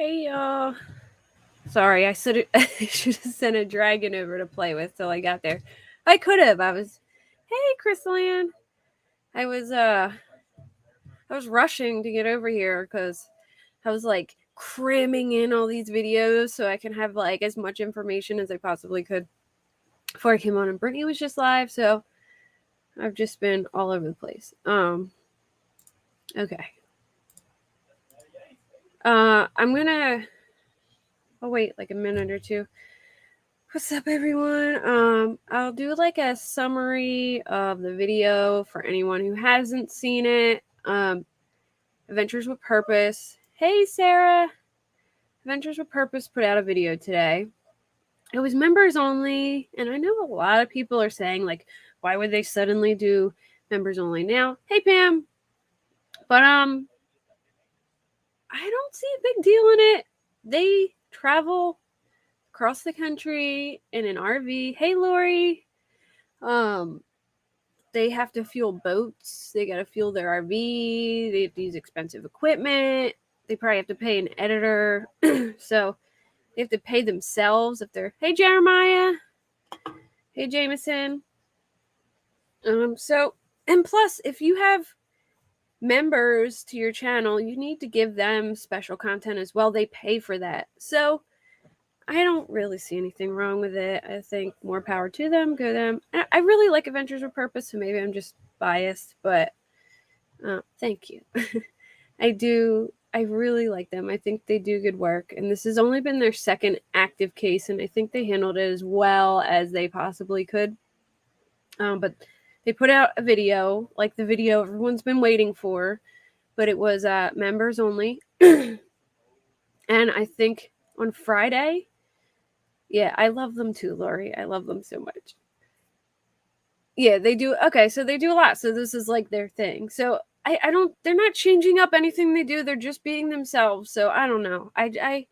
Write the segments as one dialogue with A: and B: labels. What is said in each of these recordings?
A: Hey y'all. Sorry, I should have sent a dragon over to play with till I got there. I could have. Hey, Crystalline. I was rushing to get over here because I was like cramming in all these videos so I can have like as much information as I possibly could before I came on, and Brittany was just live, so I've just been all over the place. Okay. I'm gonna. I'll wait like a minute or two. What's up, everyone? I'll do like a summary of the video for anyone who hasn't seen it. Adventures with Purpose. Hey, Sarah. Adventures with Purpose put out a video today. It was members only, and I know a lot of people are saying, like, why would they suddenly do members only now? Hey, Pam. But, I don't see a big deal in it. They travel across the country in an RV. Hey, Lori. They have to fuel boats. They got to fuel their RV. They have to use expensive equipment. They probably have to pay an editor. So they have to pay themselves if they're, hey, Jeremiah. Hey, Jameson. And plus, if you have members to your channel, you need to give them special content as well. They pay for that. So I don't really see anything wrong with it. I think more power to them, go them. I really like Adventures with Purpose, so maybe I'm just biased, but thank you. I really like them. I think they do good work, and this has only been their second active case, and I think they handled it as well as they possibly could. But they put out a video, like the video everyone's been waiting for, but it was members only. And I think on Friday, yeah, I love them too, Lori. I love them so much. Yeah, they do. Okay, so they do a lot. So this is like their thing. So I don't. They're not changing up anything they do. They're just being themselves. So I don't know. I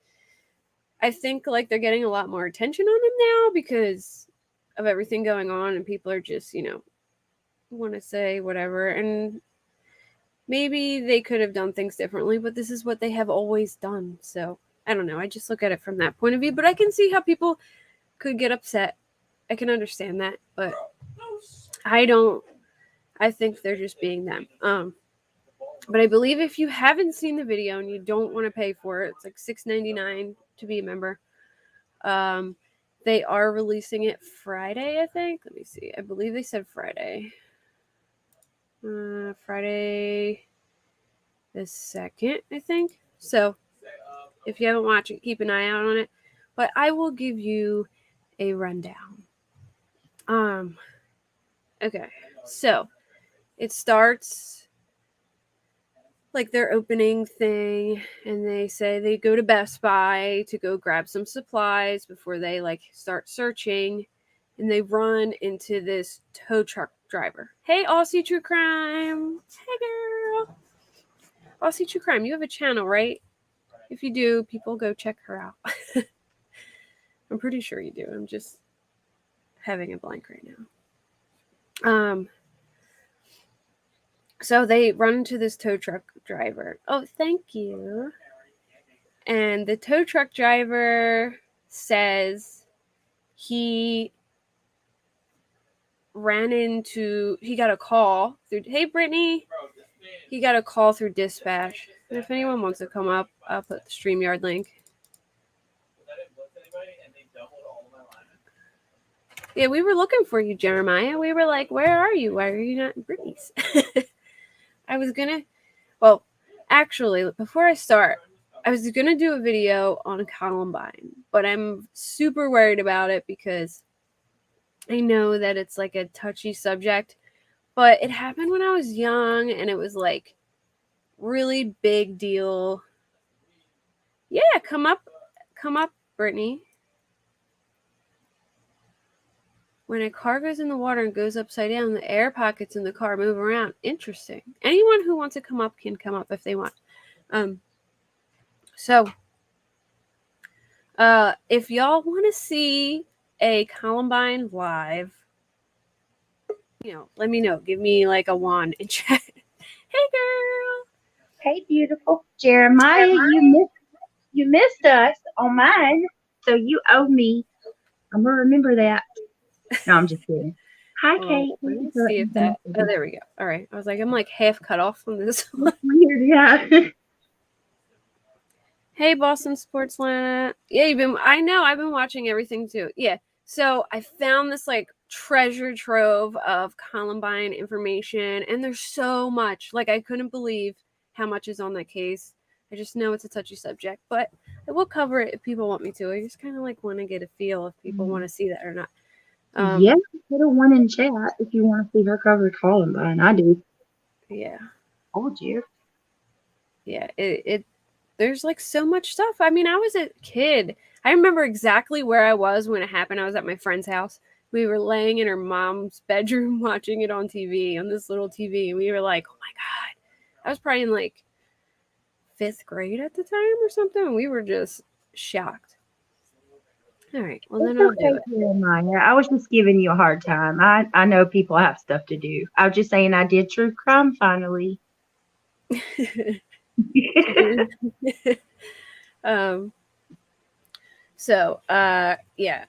A: think like they're getting a lot more attention on them now because of everything going on, and people are just want to say whatever, and maybe they could have done things differently, but this is what they have always done. So I don't know. I just look at it from that point of view, but I can see how people could get upset. I can understand that, but I don't. I think they're just being them. But I believe if you haven't seen the video and you don't want to pay for it, it's like $6.99 to be a member. They are releasing it Friday, I think. Let me see. I believe they said Friday. Friday the 2nd, I think. So if you haven't watched it, keep an eye out on it. But I will give you a rundown. Okay. So it starts like their opening thing, and they say they go to Best Buy to go grab some supplies before they like start searching, and they run into this tow truck driver. Hey, Aussie True Crime. Hey, girl. Aussie True Crime, you have a channel, right? If you do, people go check her out. I'm pretty sure you do. I'm just having a blank right now. So they run into this tow truck driver. Oh, thank you. And the tow truck driver says he got a call through, hey, Brittany. He got a call through dispatch. And if anyone wants to come up, I'll put the StreamYard link. Yeah, we were looking for you, Jeremiah. We were like, where are you? Why are you not in Brittany's? Actually, before I start, I was going to do a video on Columbine, but I'm super worried about it because I know that it's like a touchy subject, but it happened when I was young and it was like really big deal. Yeah, come up, Brittany. When a car goes in the water and goes upside down, the air pockets in the car move around. Interesting. Anyone who wants to come up can come up if they want. So if y'all want to see a Columbine live, let me know. Give me like a wand in chat. Hey, girl.
B: Hey, beautiful Jeremiah, You missed us on mine, so you owe me. I'm gonna remember that. No, I'm just kidding. Hi,
A: Hold on.
B: Kate.
A: Let
B: Thank you
A: me
B: for
A: see if
B: the
A: that. Oh,
B: message.
A: there we go. All right. I was like, I'm like half cut off from this one.
B: It's weird, yeah.
A: Hey, Boston Sportsline. Yeah, I know. I've been watching everything too. Yeah. So I found this like treasure trove of Columbine information, and there's so much. Like, I couldn't believe how much is on that case. I just know it's a touchy subject, but I will cover it if people want me to. I just kind of like want to get a feel if people want to see that or not.
B: Yeah,
A: Um,
B: put a one in chat if you want to see her cover Columbine. I do.
A: yeah,
B: Told you.
A: yeah. It there's like so much stuff. I mean, I was a kid. I remember exactly where I was when it happened. I was at my friend's house. We were laying in her mom's bedroom watching it on TV, on this little TV, and we were like, "Oh my god!" I was probably in like fifth grade at the time or something. We were just shocked. All right, well
B: It's
A: then I'll do
B: okay,
A: it.
B: Jeremiah. I was just giving you a hard time. I know people have stuff to do. I was just saying I did true crime finally.
A: um. So, yeah.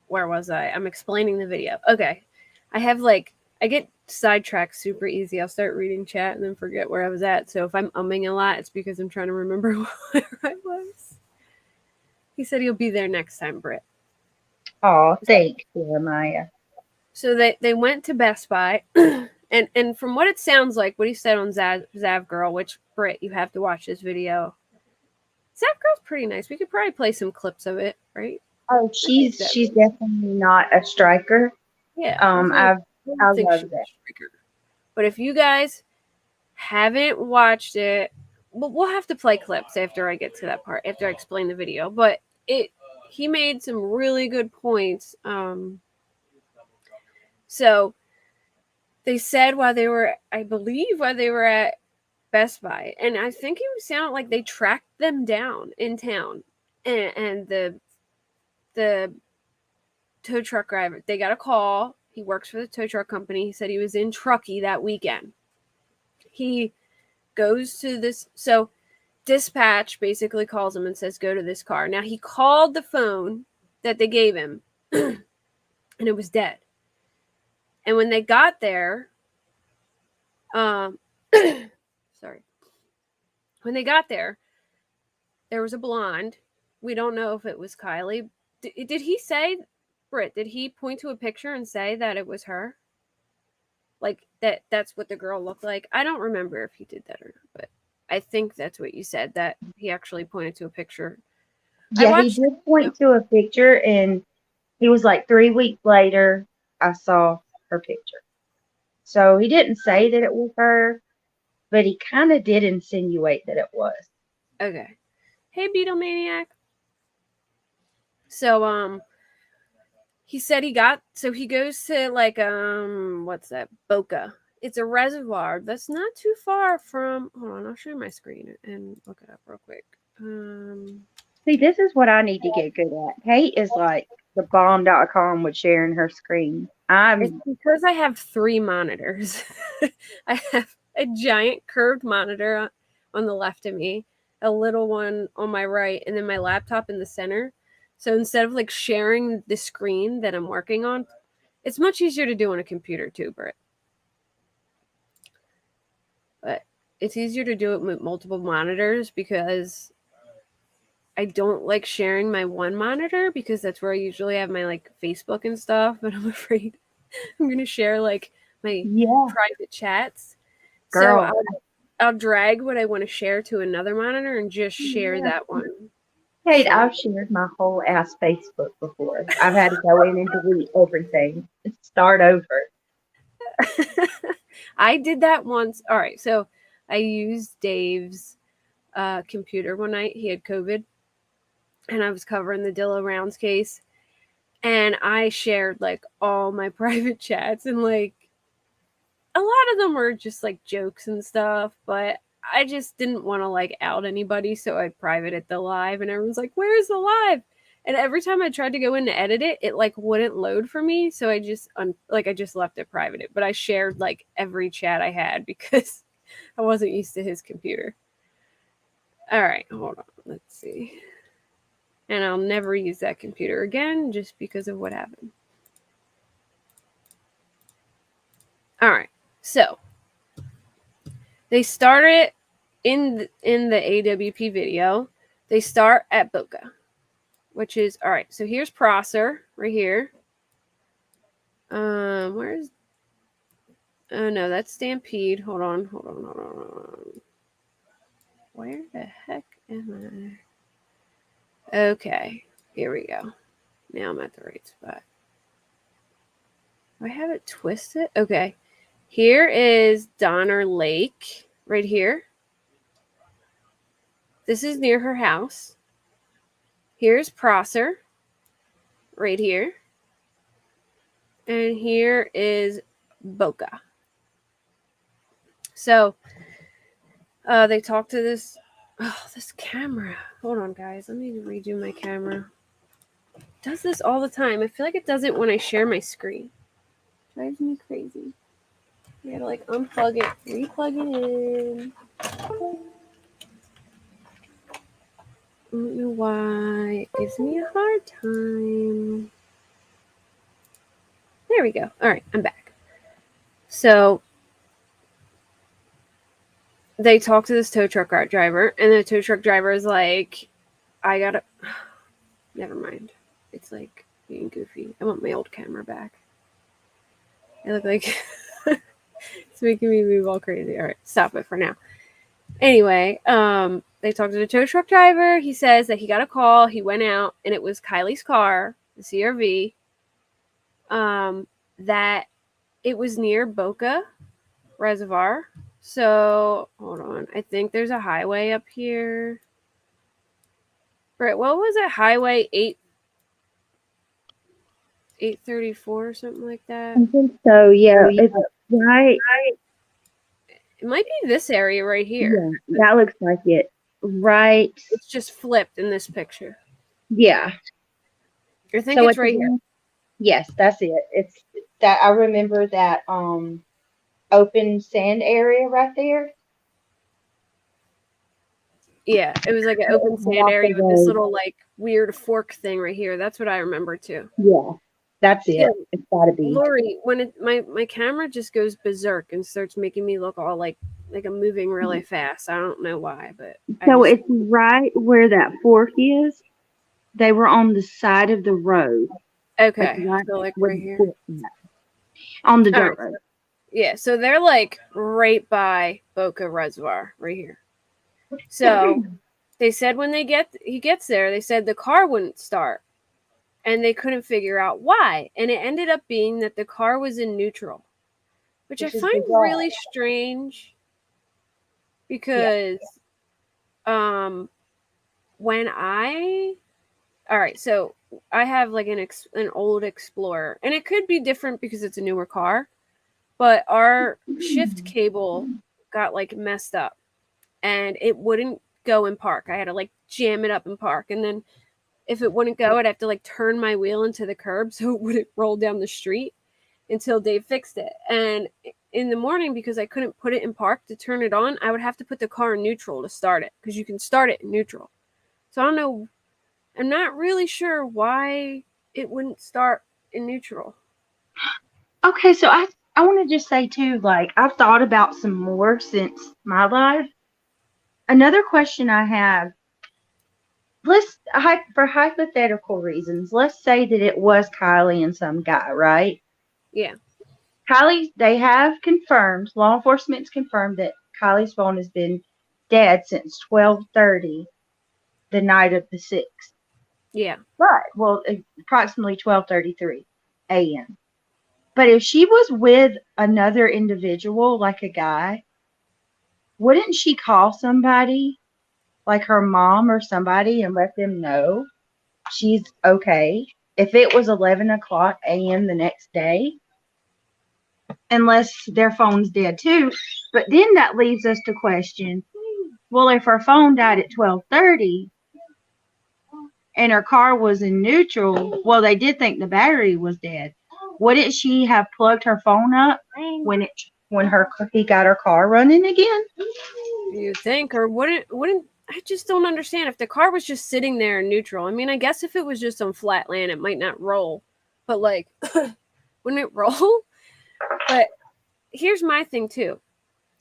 A: Where was I? I'm explaining the video. Okay. I get sidetracked super easy. I'll start reading chat and then forget where I was at. So if I'm umming a lot, it's because I'm trying to remember where I was. He said he'll be there next time, Britt.
B: Oh, thanks, Jeremiah.
A: So they went to Best Buy, and from what it sounds like, what he said on Zav Girl, which Britt, you have to watch this video. Zav Girl's pretty nice. We could probably play some clips of it, right?
B: Oh,
A: I think that.
B: she's definitely not a striker.
A: Yeah, I
B: I
A: don't think
B: love
A: she's
B: that.
A: a striker. But if you guys haven't watched it, we'll have to play clips after I get to that part, after I explain the video. But it he made some really good points. So they said I believe while they were at Best Buy, and I think it sounded like they tracked them down in town, and the tow truck driver, they got a call. He works for the tow truck company. He said he was in Truckee that weekend. He goes to this, so dispatch basically calls him and says, go to this car. Now, he called the phone that they gave him, and it was dead. And when they got there, um, sorry, when they got there was a blonde. We don't know if it was Kylie. Did he say, Britt, did he point to a picture and say that it was her? Like, that's what the girl looked like? I don't remember if he did that or not, but I think that's what you said, that he actually pointed to a picture. I
B: Yeah, he
A: watched.
B: did point to a picture, and he was like 3 weeks later. I saw her picture. So he didn't say that it was her, but he kind of did insinuate that it was.
A: Okay. Hey, Beatlemaniac. So, he said he goes to like, what's that? Boca. It's a reservoir that's not too far from, hold on, I'll share my screen and look it up real quick.
B: See, this is what I need to get good at. Kate is like the bomb.com with sharing her screen.
A: It's
B: I'm
A: because I have 3 monitors. I have a giant curved monitor on the left of me, a little one on my right, and then my laptop in the center. So instead of like sharing the screen that I'm working on, it's much easier to do on a computer too, Britt. But it's easier to do it with multiple monitors because I don't like sharing my one monitor, because that's where I usually have my like Facebook and stuff, but I'm afraid I'm going to share like my
B: yeah,
A: private chats. So
B: girl.
A: I'll drag what I want to share to another monitor and just share
B: Yeah.
A: that one.
B: Kate,
A: So
B: I've shared my whole ass Facebook before. I've had to go in and delete everything and start over.
A: I did that once. All right, so I used Dave's computer one night. He had COVID, and I was covering the Dilla Rounds case, and I shared like all my private chats, and like a lot of them were just like jokes and stuff, but I just didn't want to like out anybody, so I privated the live, and everyone's like, "Where's the live?" And every time I tried to go in to edit it, it like wouldn't load for me, so I just I just left it private. But I shared like every chat I had because I wasn't used to his computer. All right, hold on. Let's see. And I'll never use that computer again just because of what happened. All right. So they started in the AWP video. They start at Boca, which is all right. So here's Prosser right here. Where's? Oh no, that's Stampede. Hold on. Where the heck am I? Okay, here we go. Now I'm at the right spot. Do I have it twisted? Okay. Here is Donner Lake right here. This is near her house. Here's Prosser right here. And here is Boca. So they talked to this. Oh, this camera. Hold on, guys. Let me redo my camera. It does this all the time. I feel like it does it when I share my screen. It drives me crazy. I gotta like unplug it, replug it in. I don't know why it gives me a hard time. There we go. All right, I'm back. So they talk to this tow truck driver, and the tow truck driver is like, I gotta. Never mind. It's like being goofy. I want my old camera back. I look like it's making me move all crazy. All right, stop it for now. Anyway, they talked to the tow truck driver. He says that he got a call. He went out, and it was Kylie's car, the CRV. That it was near Boca Reservoir. So hold on. I think there's a highway up here. Right, what was it? Highway 834 or something like that.
B: I think so. Yeah, it's right.
A: It might be this area right here.
B: Yeah, that looks like it. Right.
A: It's just flipped in this picture.
B: Yeah.
A: I think it's right here.
B: Yes, that's it. It's that I remember that open sand area right there.
A: Yeah, it was like an open sand area with this little like weird fork thing right here. That's what I remember too.
B: Yeah, that's it.
A: Yeah.
B: It's gotta be.
A: Lori, when my camera just goes berserk and starts making me look all like I'm moving really fast. I don't know why, but
B: so it's right where that fork is. They were on the side of the road.
A: Okay, so like right here
B: on the dirt road.
A: Yeah, so they're like right by Boca Reservoir right here. So they said when he gets there, they said the car wouldn't start. And they couldn't figure out why. And it ended up being that the car was in neutral, which I find really strange because when all right, so I have like an old Explorer, and it could be different because it's a newer car, but our shift cable got like messed up and it wouldn't go in park. I had to like jam it up in park, and then if it wouldn't go, I'd have to like turn my wheel into the curb so it wouldn't roll down the street until Dave fixed it. And in the morning, because I couldn't put it in park to turn it on, I would have to put the car in neutral to start it, because you can start it in neutral. So I don't know. I'm not really sure why it wouldn't start in neutral.
B: Okay, so I want to just say too, like, I've thought about some more since my life. Another question I have, for hypothetical reasons, let's say that it was Kylie and some guy, right?
A: Yeah.
B: Kylie, they have confirmed, law enforcement's confirmed that Kylie's phone has been dead since 12:30 the night of the 6th.
A: Yeah.
B: But, well, approximately 12:33 a.m. But if she was with another individual, like a guy, wouldn't she call somebody, like her mom or somebody, and let them know she's okay if it was 11 o'clock a.m. the next day? Unless their phone's dead too. But then that leaves us to question, well, if her phone died at 12:30 and her car was in neutral, well, they did think the battery was dead. Wouldn't she have plugged her phone up when he got her car running again?
A: You think, or wouldn't I just don't understand. If the car was just sitting there in neutral, I mean, I guess if it was just on flat land, it might not roll. But, like, wouldn't it roll? But here's my thing, too.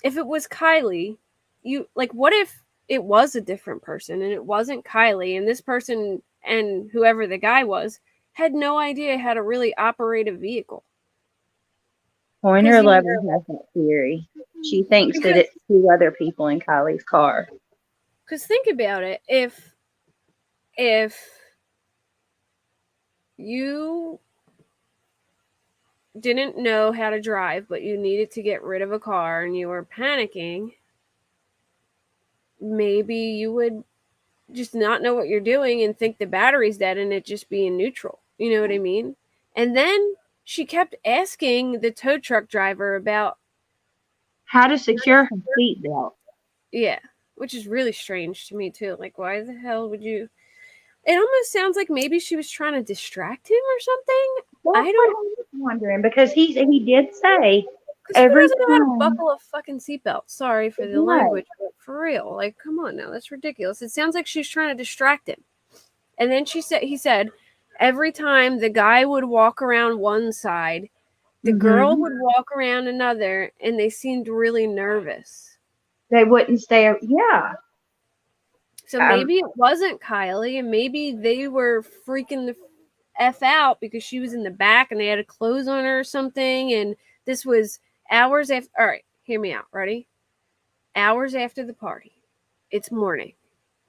A: If it was Kylie, what if it was a different person and it wasn't Kylie, and this person and whoever the guy was had no idea how to really operate a vehicle?
B: Pointer
A: 'Cause,
B: 11 has that theory. She thinks that it's two other people in Kylie's car.
A: Because think about it. If you didn't know how to drive, but you needed to get rid of a car and you were panicking, maybe you would just not know what you're doing and think the battery's dead and it just be in neutral. You know what I mean? And then she kept asking the tow truck driver about
B: how to secure her seatbelt.
A: Yeah, which is really strange to me too. Like, why the hell would you? It almost sounds like maybe she was trying to distract him or something.
B: That's
A: I
B: what
A: don't.
B: I was wondering, because he did say
A: Because who
B: every
A: doesn't know how to
B: time.
A: buckle a fucking seatbelt? Sorry for the
B: Right.
A: language, but for real, like, come on now, that's ridiculous. It sounds like she's trying to distract him. And then he said, every time the guy would walk around one side, the girl would walk around another, and they seemed really nervous.
B: They wouldn't stay. Yeah.
A: So maybe it wasn't Kylie, and maybe they were freaking the F out because she was in the back and they had a clothes on her or something. And this was hours after. All right, hear me out. Ready? Hours after the party. It's morning.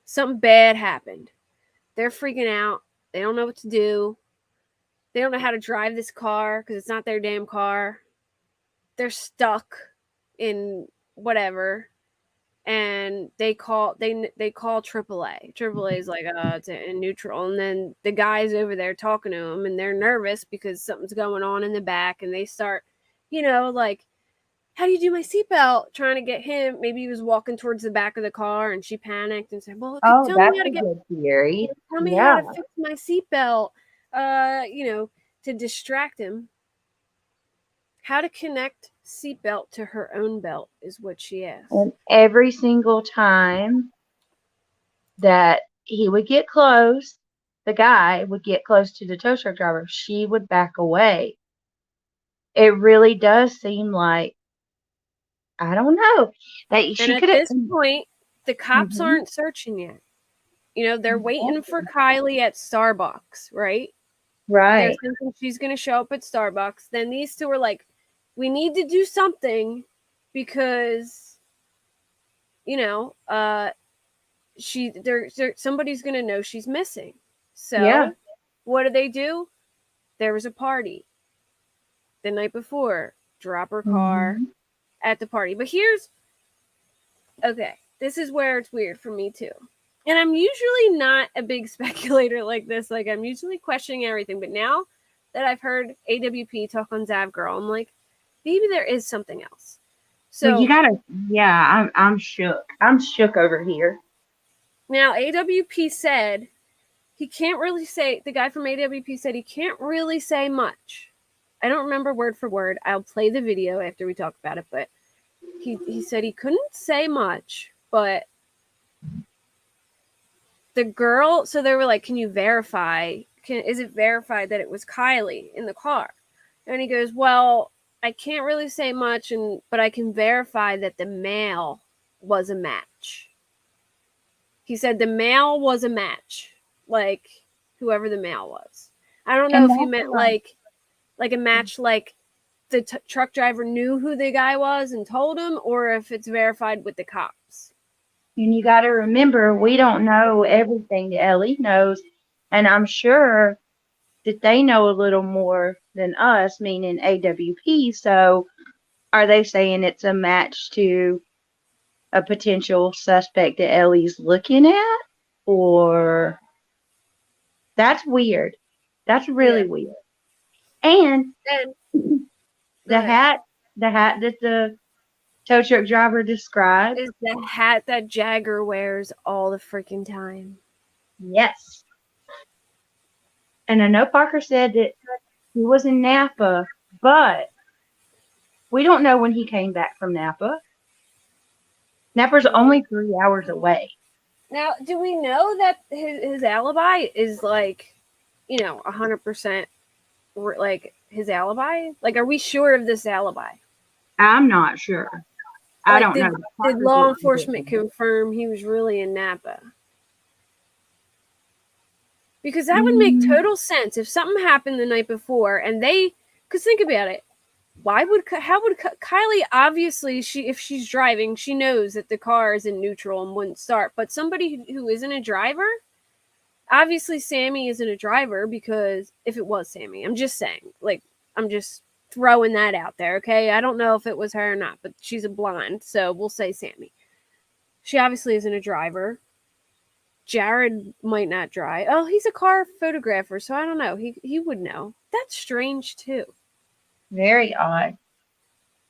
A: Something bad happened. They're freaking out. They don't know what to do. They don't know how to drive this car because it's not their damn car. They're stuck in whatever. And they call AAA. AAA is like, it's in neutral. And then the guy's over there talking to them, and they're nervous because something's going on in the back. And they start, like, how do you do my seatbelt? Trying to get him. Maybe he was walking towards the back of the car, and she panicked and said, well,
B: Oh,
A: tell me
B: that's
A: how to
B: a
A: get.
B: good theory.
A: Tell me
B: Yeah.
A: how to fix my seatbelt. To distract him. How to connect seatbelt to her own belt is what she asked.
B: And every single time that he would get close, the guy would get close to the tow truck driver, she would back away. It really does seem like, I don't know, that she
A: And
B: could
A: at
B: have.
A: this point, the cops aren't searching yet. They're waiting for Kylie at Starbucks, right? They're
B: Right.
A: thinking she's going to show up at Starbucks. Then these two are like, we need to do something because, somebody's going to know she's missing. So,
B: Yeah.
A: what do? There was a party the night before. Drop her car at the party. But this is where it's weird for me too. And I'm usually not a big speculator like this. Like, I'm usually questioning everything. But now that I've heard AWP talk on Zav Girl, I'm like, maybe there is something else. So
B: well, you gotta. Yeah, I'm shook. I'm shook over here.
A: Now AWP said he can't really say. The guy from AWP said he can't really say much. I don't remember word for word. I'll play the video after we talk about it. But he said he couldn't say much. But the girl, so they were like, can you verify? Is it verified that it was Kylie in the car? And he goes, well, I can't really say much, but I can verify that the male was a match. He said the male was a match, like whoever the male was. I don't know if he meant like a match, like the truck driver knew who the guy was and told him, or if it's verified with the cops.
B: And you got to remember, we don't know everything that Ellie knows. And I'm sure that they know a little more than us, meaning AWP. So are they saying it's a match to a potential suspect that Ellie's looking at? Or that's weird. That's really weird. And the hat that the tow truck driver described
A: is the hat that Jagger wears all the freaking time.
B: Yes. And I know Parker said that he was in Napa, but we don't know when he came back from Napa. Napa's only 3 hours away.
A: Now, do we know that his alibi is like, 100% like his alibi? Like, are we sure of this alibi?
B: I'm not sure. I
A: Like,
B: don't know.
A: did
B: Parker
A: law
B: didn't get
A: enforcement
B: me.
A: confirm he was really in Napa? Because that would make
B: Mm,
A: total sense if something happened the night before and because think about it. How would Kylie, obviously, if she's driving, she knows that the car is in neutral and wouldn't start, but somebody who isn't a driver, obviously Sammy isn't a driver, because if it was Sammy, I'm just saying, like, I'm just throwing that out there, okay? I don't know if it was her or not, but she's a blonde, so we'll say Sammy. She obviously isn't a driver. Jared might not drive. Oh, he's a car photographer, so I don't know. He would know. That's strange too.
B: very odd.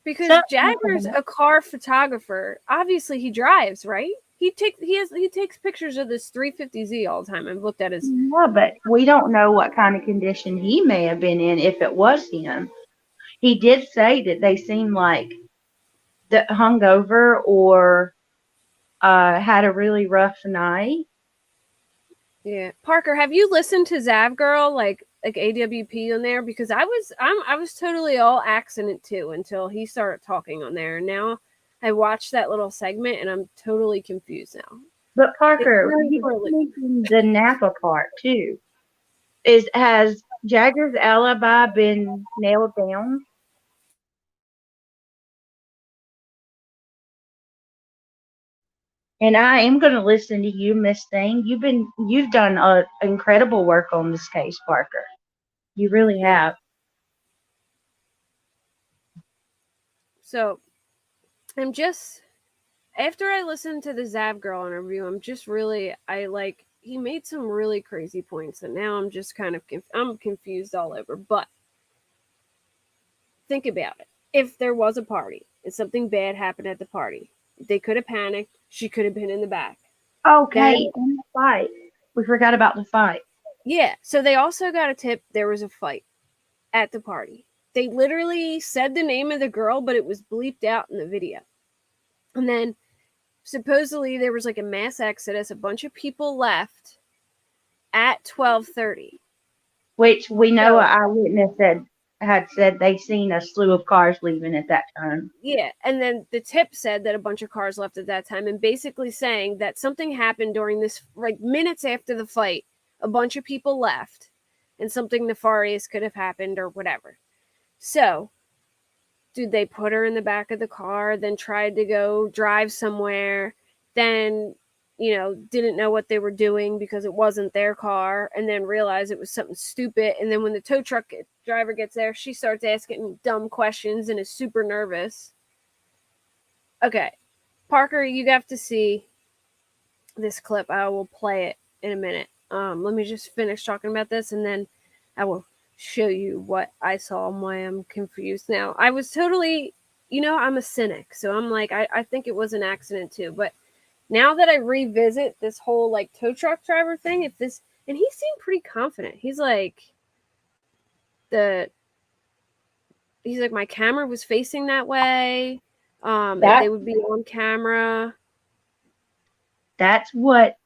A: Because
B: Something
A: Jagger's
B: about
A: a car photographer. Obviously he drives, right? He takes pictures of this 350Z all the time. I've looked at his.
B: yeah, but we don't know what kind of condition he may have been in if it was him. He did say that they seemed like the hungover or had a really rough night.
A: Yeah. Parker, have you listened to Zav Girl, like AWP on there? Because I was totally all accident too until he started talking on there. And now I watched that little segment and I'm totally confused now.
B: But
A: It's
B: Parker,
A: very
B: you
A: poorly.
B: mentioned the Napa part too. Has Jagger's alibi been nailed down? And I am going to listen to you, Miss Thing. You've done incredible work on this case, Parker. You really
A: Yeah.
B: have.
A: So I'm just after I listened to the Zav Girl interview, I'm just really I like he made some really crazy points, and now I'm just kind of I'm confused all over. But think about it: if there was a party and something bad happened at the party, they could have panicked. She could have been in the back.
B: Okay,
A: Then
B: and the fight. We forgot about the fight.
A: yeah, so they also got a tip there was a fight at the party. They literally said the name of the girl, but it was bleeped out in the video. And then supposedly there was like a mass exodus. A bunch of people left at 12:30.
B: Which we know an
A: So
B: eyewitness had said they seen a slew of cars leaving at that time.
A: yeah, and then the tip said that a bunch of cars left at that time, and basically saying that something happened during this, like minutes after the fight. A bunch of people left, and something nefarious could have happened or whatever. So, did they put her in the back of the car, then tried to go drive somewhere, then didn't know what they were doing because it wasn't their car, and then realized it was something stupid. And then when the tow truck driver gets there, she starts asking dumb questions and is super nervous. Okay, Parker, you have to see this clip. I will play it in a minute. Let me just finish talking about this, and then I will show you what I saw and why I'm confused now. I was totally, I'm a cynic, so I'm like, I think it was an accident too. But now that I revisit this whole like tow truck driver thing, and he seemed pretty confident. The he's like, my camera was facing that way.
B: That
A: They would be on camera.
B: that's what.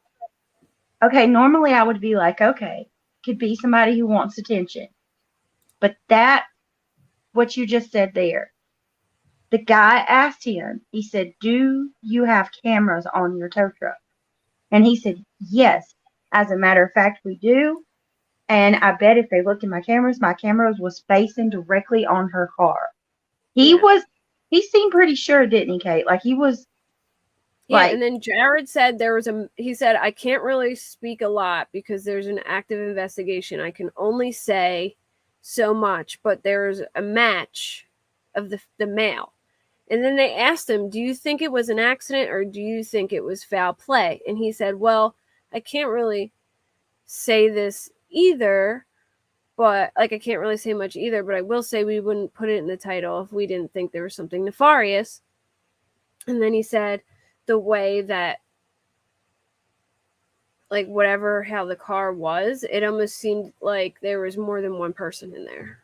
B: Okay, normally I would be like, okay, could be somebody who wants attention, but that what you just said there. The guy asked him. He said, "Do you have cameras on your tow truck?" And he said, "Yes. As a matter of fact, we do. And I bet if they looked at my cameras was facing directly on her car." He
A: Yeah.
B: was, he seemed pretty sure, didn't he, Kate? Like he was
A: Yeah,
B: like,
A: and then Jared said he said, I can't really speak a lot because there's an active investigation. I can only say so much, but there's a match of the male. And then they asked him, do you think it was an accident or do you think it was foul play? And he said, well, I can't really say this either, but like I can't really say much either, but I will say we wouldn't put it in the title if we didn't think there was something nefarious. And then he said the way that like whatever how the car was, it almost seemed like there was more than one person in there.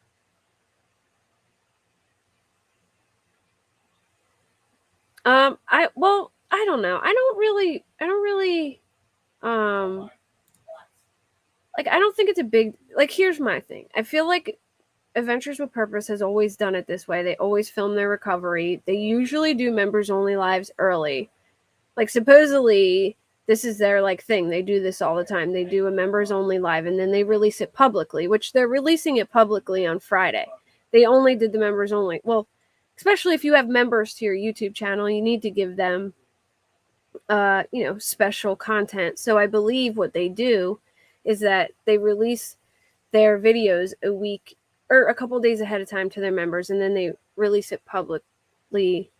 A: I don't know. I don't really Like, I don't think it's a big, like, here's my thing. I feel like Adventures with Purpose has always done it this way. They always film their recovery. They usually do members only lives early. Like, supposedly this is their like thing. They do this all the time. They do a members only live and then they release it publicly, which they're releasing it publicly on Friday. They only did the members only. Well, especially if you have members to your YouTube channel, you need to give them special content. So I believe what they do is that they release their videos a week or a couple days ahead of time to their members, and then they release it publicly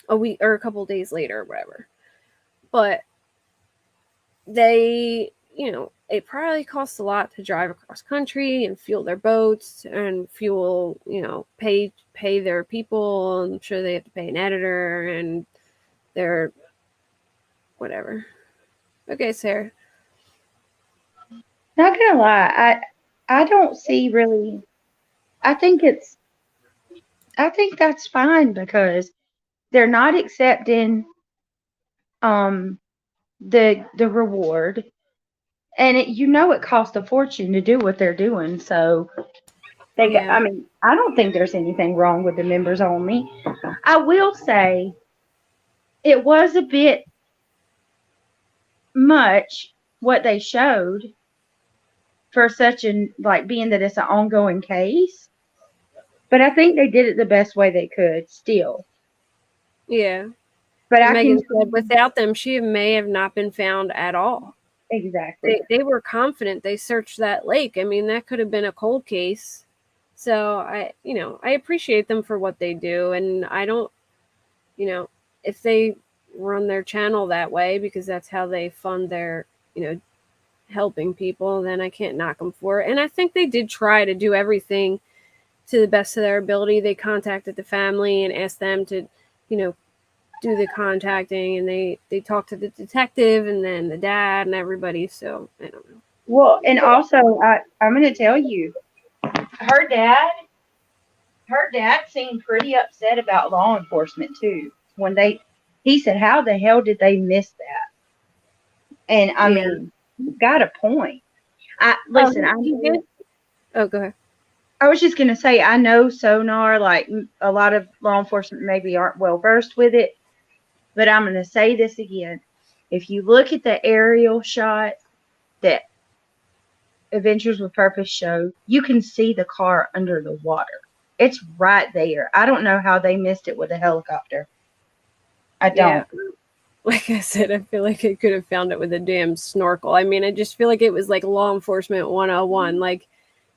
A: a week or a couple days later or whatever. But they, it probably costs a lot to drive across country and fuel their boats and fuel, pay their people. I'm sure they have to pay an editor and their whatever. Okay, Sarah.
B: Not gonna lie, I don't see really. I think that's fine because they're not accepting the reward, and it costs a fortune to do what they're doing. So I mean, I don't think there's anything wrong with the members only. I will say it was a bit much what they showed for such being that it's an ongoing case. But I think they did it the best way they could still.
A: Yeah.
B: But
A: Megan said without them, she may have not been found at all.
B: Exactly.
A: They were confident. They searched that lake. I mean, that could have been a cold case. So I appreciate them for what they do. And I don't, if they run their channel that way because that's how they fund their, helping people, then I can't knock them for it. And I think they did try to do everything to the best of their ability. They contacted the family and asked them to, do the contacting, and they talked to the detective and then the dad and everybody. So I don't know.
B: Well, and also I'm going to tell you, her dad seemed pretty upset about law enforcement too. When he said, "How the hell did they miss that?" And I mean, you got a point.
A: He did. Oh, go ahead.
B: I was just going to say, I know sonar, like a lot of law enforcement maybe aren't well versed with it, but I'm going to say this again. If you look at the aerial shot that Adventures with Purpose showed, you can see the car under the water. It's right there. I don't know how they missed it with a helicopter. I don't.
A: Yeah. Like I said, I feel like I could have found it with a damn snorkel. I mean, I just feel like it was like law enforcement 101. Like,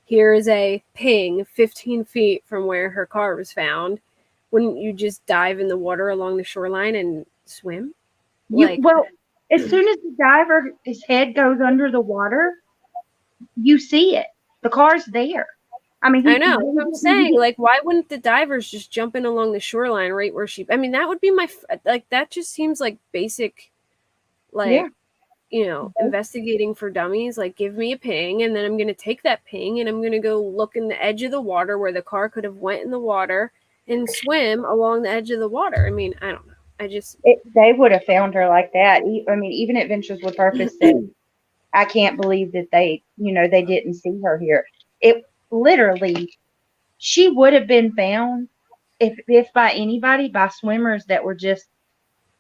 A: here is a ping 15 feet from where her car was found. Wouldn't you just dive in the water along the shoreline and swim?
B: Well, as soon as the diver, his head goes under the water, you see it. The car's there. I mean,
A: I know. What I'm saying, like, why wouldn't the divers just jump in along the shoreline right where she? I mean, that would be that just seems like basic, investigating for dummies. Like, give me a ping, and then I'm going to take that ping, and I'm going to go look in the edge of the water where the car could have went in the water and swim along the edge of the water. I mean, I don't know.
B: They would have found her like that. I mean, even Adventures with Purpose said, I can't believe that they didn't see her here. It literally, she would have been found if by anybody, by swimmers that were just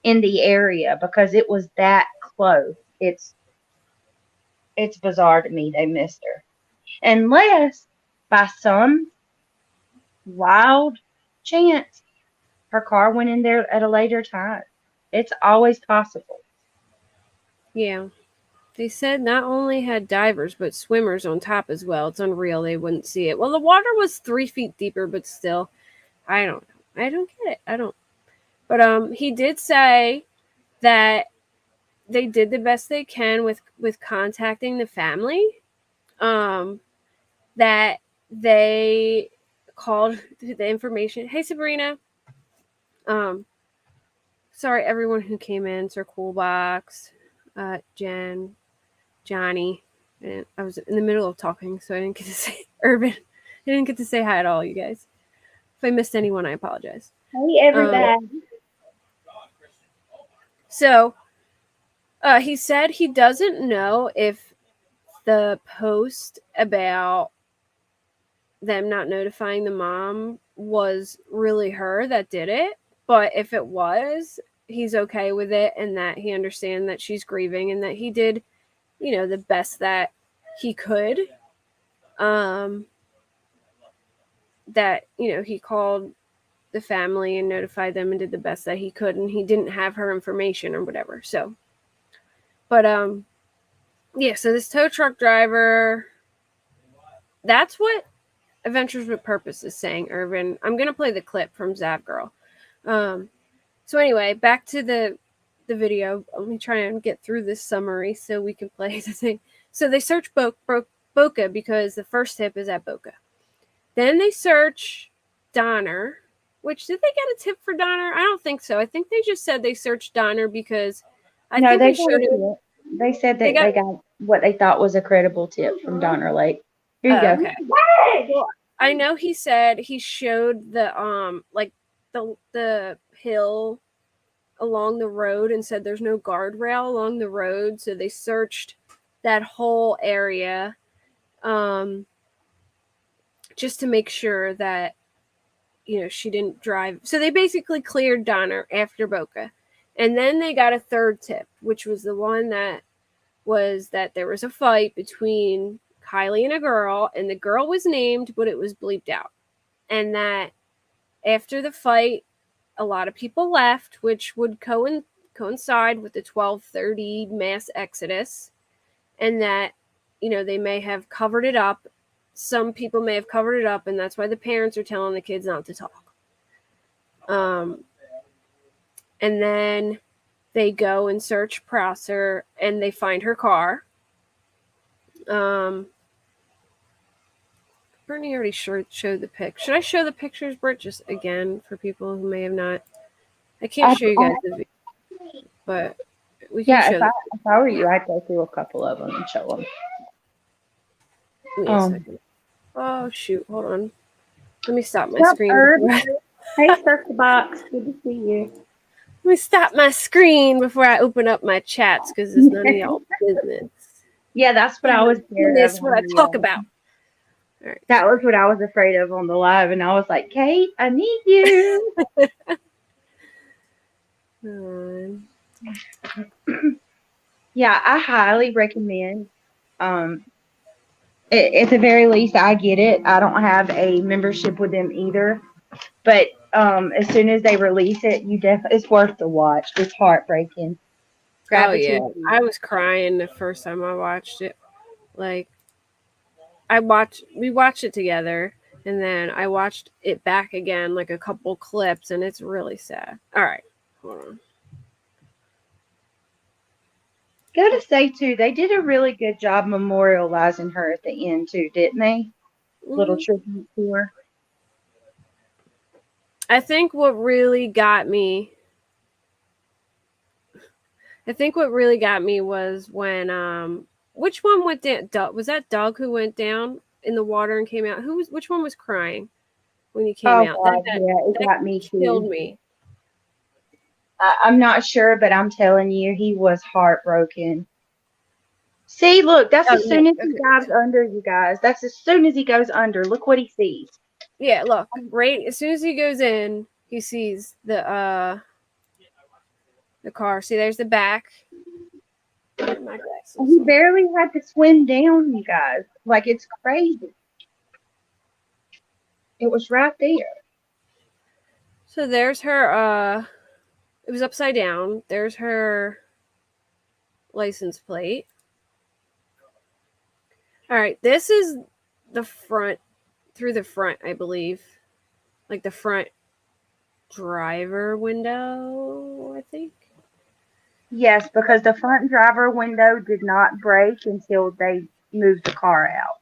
B: in the area, because it was that close. It's bizarre to me they missed her. Unless by some wild chance her car went in there at a later time. It's always possible.
A: Yeah. They said not only had divers, but swimmers on top as well. It's unreal they wouldn't see it. Well, the water was 3 feet deeper, but still, I don't know. I don't get it. I don't. But he did say that they did the best they can with contacting the family. That they called the information. Hey, Sabrina. Sorry, everyone who came in. Sir Coolbox, Jen, Johnny. And I was in the middle of talking, so I didn't get to say Urban. I didn't get to say hi at all, you guys. If I missed anyone, I apologize.
B: Hey, everybody.
A: So He said he doesn't know if the post about them not notifying the mom was really her that did it, but if it was, he's okay with it, and that he understands that she's grieving and that he did, the best that he could. That, he called the family and notified them and did the best that he could, and he didn't have her information or whatever. So, but yeah, so this tow truck driver, that's what Adventures with Purpose is saying, Irvin. I'm gonna play the clip from Zav Girl. So anyway, back to the video. Let me try and get through this summary so we can play the thing. So they search Boca because the first tip is at Boca. Then they search Donner, which, did they get a tip for Donner? I don't think so. I think they just said they searched Donner because
B: they showed it. They said that they got what they thought was a credible tip from Donner Lake. Here you go.
A: Okay. Well, I know he said he showed the like the hill along the road and said there's no guardrail along the road, so they searched that whole area just to make sure that she didn't drive. So they basically cleared Donner after Boca. And then they got a third tip, which was the one that was that there was a fight between Kylie and a girl, and the girl was named, but it was bleeped out. And that after the fight, a lot of people left, which would coincide with the 12:30 mass exodus, and that, they may have covered it up. Some people may have covered it up, and that's why the parents are telling the kids not to talk. And then they go and search Prosser, and they find her car. Bernie already showed the pic. Should I show the pictures, Britt, just again for people who may have not? I can't show you guys the video, but we can show them.
B: If I were you, I'd go through a couple of them and show them.
A: Give me a second. Oh, shoot. Hold on. Let me stop my screen.
B: Hey, Circle Box. Good to see you.
A: Let me stop my screen before I open up my chats because it's none of y'all business.
B: Yeah, that's what I was scared of.
A: That's what I talk about.
B: All right. That was what I was afraid of on the live, and I was like, Kate, I need you. Yeah, I highly recommend. At the very least, I get it. I don't have a membership with them either, but as soon as they release it, it's worth the watch. It's heartbreaking.
A: Yeah, I was crying the first time I watched it. Like, we watched it together, and then I watched it back again, like a couple clips, and it's really sad. All right, hold on.
B: Gotta say too, they did a really good job memorializing her at the end too, didn't they? Little tribute to her.
A: I think what really got me was when which one went down? Was that Doug who went down in the water and came out? Which one was crying when he came out?
B: God, it got me too.
A: Killed me.
B: I'm not sure, but I'm telling you, he was heartbroken. See, look, that's as soon as he goes under, you guys. That's as soon as he goes under. Look what he sees.
A: Yeah, look, right as soon as he goes in, he sees the car. See, there's the back. My glasses.
B: He barely had to swim down, you guys. Like, it's crazy. It was right there.
A: So there's her, it was upside down. There's her license plate. All right, this is the front, through the front, I believe. Like the front driver window, I think.
B: Yes, because the front driver window did not break until they moved the car out.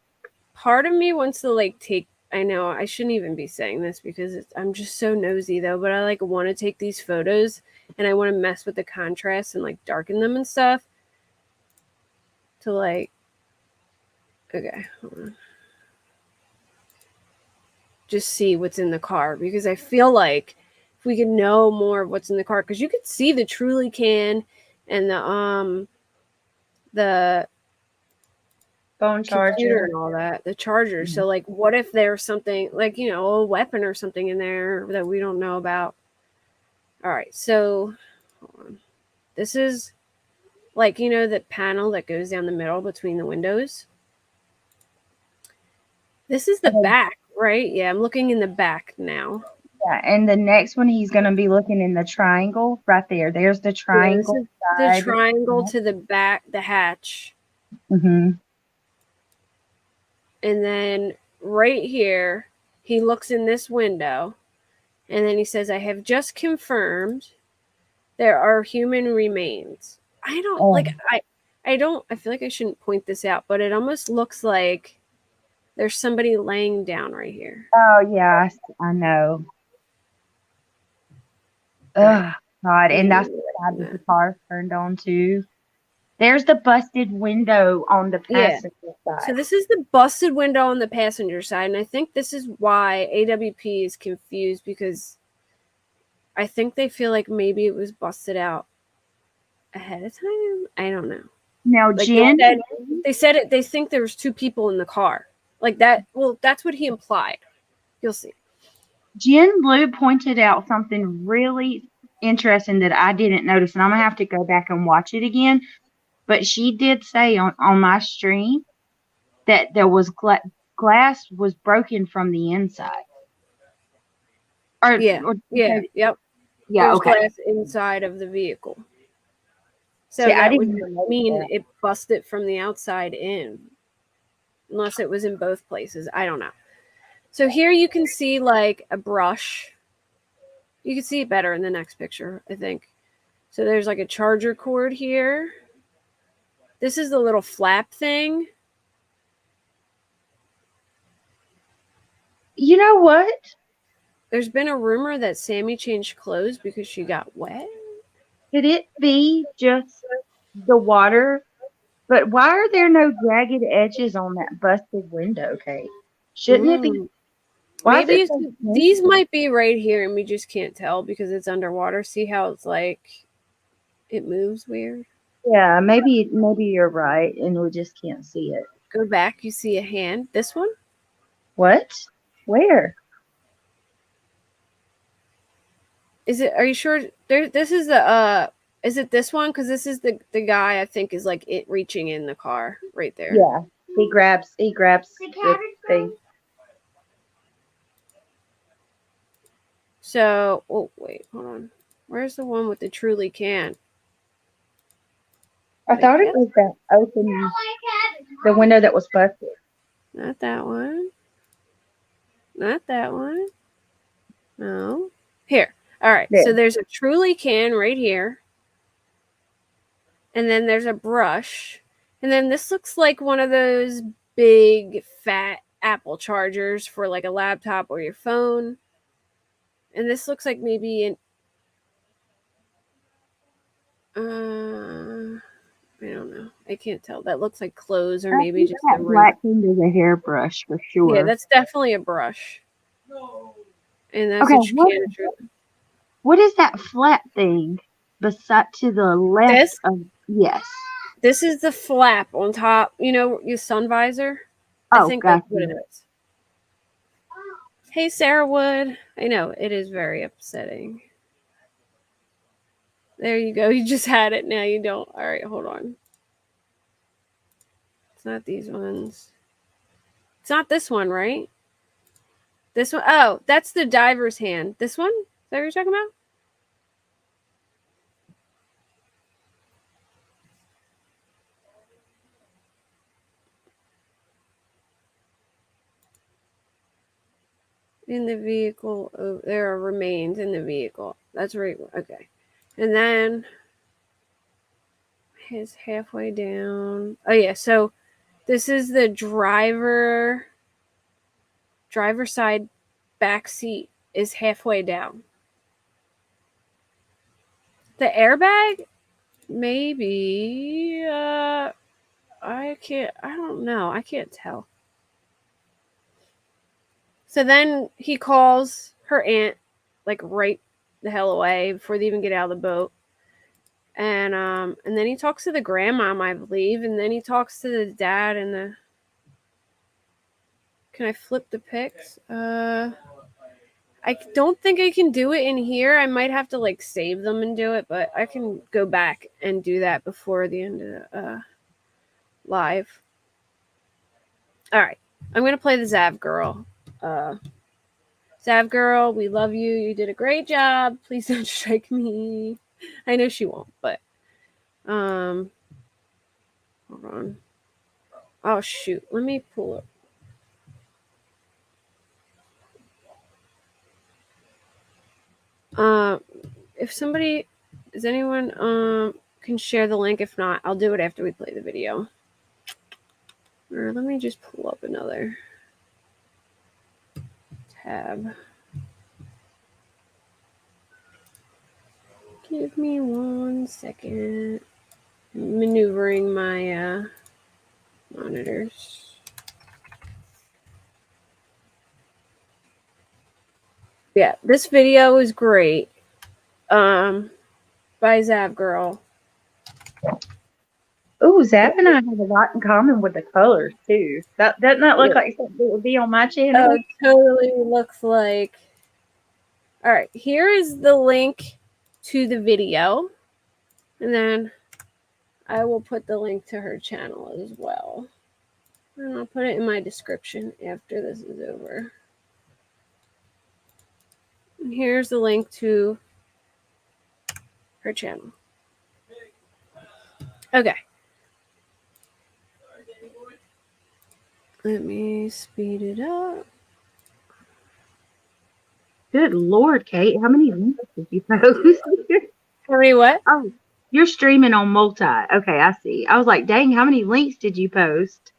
A: Part of me wants to take, I know I shouldn't even be saying this because I'm just so nosy though, but I want to take these photos and I want to mess with the contrast and darken them and stuff to okay, hold on. Just see what's in the car because I feel like if we could know more of what's in the car, because you could see the Truly can and the the
B: Phone
A: computer
B: charger.
A: and all that, the charger.
B: Mhm.
A: So like, what if there's something like, you know, a weapon or something in there that we don't know about? All right, so hold on. This is like, you know, the panel that goes down the middle between the windows. This is the
B: Okay.
A: back, right? Yeah, I'm looking in the back now.
B: Yeah, and the next one he's gonna be looking in the triangle right there. There's the
A: Yeah, this
B: triangle
A: is the triangle to the back, the hatch.
B: Mm-hmm.
A: And then right here, he looks in this window and then he says, I have just confirmed there are human remains. I don't
B: Oh.
A: like, I feel like I shouldn't point this out, but it almost looks like there's somebody laying down right here.
B: Oh yeah, I know.
A: Right.
B: Ugh, God, and that's the side that the car turned on too. There's the busted window on the
A: Yeah.
B: passenger
A: So
B: side.
A: this is the busted window on the passenger side, and I think this is why AWP is confused, because I think they feel like maybe it was busted out ahead of time. I don't know.
B: Now,
A: Like
B: Jen,
A: they said it. They think there was two people in the car. Like that. Well, that's what he implied. You'll see.
B: Jen Blue pointed out something really interesting that I didn't notice, and I'm gonna have to go back and watch it again. But she did say on my stream that there was glass was broken from the inside.
A: Yeah.
B: Or
A: Yeah. Yep.
B: yeah,
A: There's
B: okay.
A: glass inside of the vehicle. So
B: See, I
A: that would
B: didn't even notice
A: mean
B: that.
A: it busted from the outside in, unless it was in both places. I don't know. So here you can see like a brush. You can see it better in the next picture, I think. So there's like a charger cord here. This is the little flap thing.
B: You know what?
A: There's been a rumor that Sammy changed clothes because she got wet.
B: Could it be just the water? But why are there no jagged edges on that busted window, Kate? Shouldn't it be? Why is
A: Maybe
B: it so
A: these
B: smooth?
A: might be right here and we just can't tell because it's underwater. See how it's like it moves weird?
B: Yeah, maybe you're right, and we just can't see it.
A: Go back, you see a hand. This one?
B: What? Where?
A: Is it, are you sure? There, this is the is it this one? Because this is the guy I think is like it reaching in the car right there.
B: Yeah, he grabs the thing.
A: So, oh wait, hold on. Where's the one with the truly can?
B: I thought it was that open the window that was busted.
A: Not that one. Not that one. No. Here. All right.
B: There.
A: So there's a truly can right here. And then there's a brush. And then this looks like one of those big fat Apple chargers for like a laptop or your phone. And this looks like maybe an I don't know. I can't tell. That looks like clothes or
B: I
A: maybe
B: think
A: just
B: that
A: a
B: black thing is a hairbrush for sure.
A: Yeah, that's definitely a brush. And that's
B: Okay, what is that flat thing beside to the left
A: This?
B: of yes.
A: This is the flap on top. You know, your sun visor?
B: Oh,
A: I think
B: gotcha.
A: that's what it is. Hey, Sarah Wood. I know, it is very upsetting. There you go. You just had it. Now you don't. All right, hold on. It's not these ones. It's not this one, right? This one. Oh, that's the diver's hand. This one? Is that what you're talking about? In the vehicle. Oh, there are remains in the vehicle. That's right. Okay. And then his halfway down. Oh, yeah. So this is the driver side back seat is halfway down. The airbag, maybe. I don't know. I can't tell. So then he calls her aunt, like right the hell away before they even get out of the boat. and then he talks to the grandmom, I believe, and then he talks to the dad and the. Can I flip the pics? I don't think I can do it in here. I might have to like save them and do it, but I can go back and do that before the end of the live. All right, I'm gonna play the Zav girl. Zav girl, we love you. You did a great job. Please don't strike me. I know she won't, but hold on. Oh shoot, let me pull up. If somebody, does anyone can share the link? If not, I'll do it after we play the video. Or let me just pull up another tab. Give me 1 second. I'm maneuvering my monitors. Yeah, this video is great. By Zav Girl.
B: Ooh, Zap and I have a lot in common with the colors too. That doesn't that look like something that would be on my channel?
A: Oh, it totally looks like. All right, here is the link to the video, and then I will put the link to her channel as well. And I'll put it in my description after this is over. And here's the link to her channel. Okay. Let me speed it up.
B: Good Lord, Kate, how many links did you post?
A: How many what?
B: Oh, you're streaming on multi. Okay, I see. I was like, dang, how many links did you post?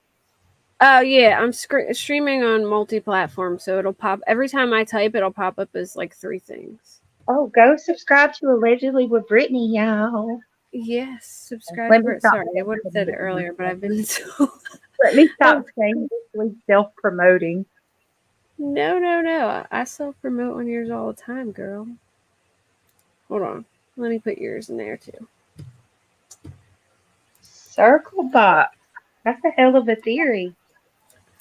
A: Oh, yeah, I'm streaming on multi-platform, so it'll pop. Every time I type, it'll pop up as like 3 things.
B: Oh, go subscribe to Allegedly with Brittany, y'all.
A: Yes, subscribe
B: Let
A: to
B: me
A: Brit.
B: stop.
A: Sorry, I would have said it earlier, but I've been so...
B: Let me stop saying this self-promoting.
A: No. I self-promote on yours all the time, girl. Hold on. Let me put yours in there, too.
B: Circle Box. That's a hell of a theory.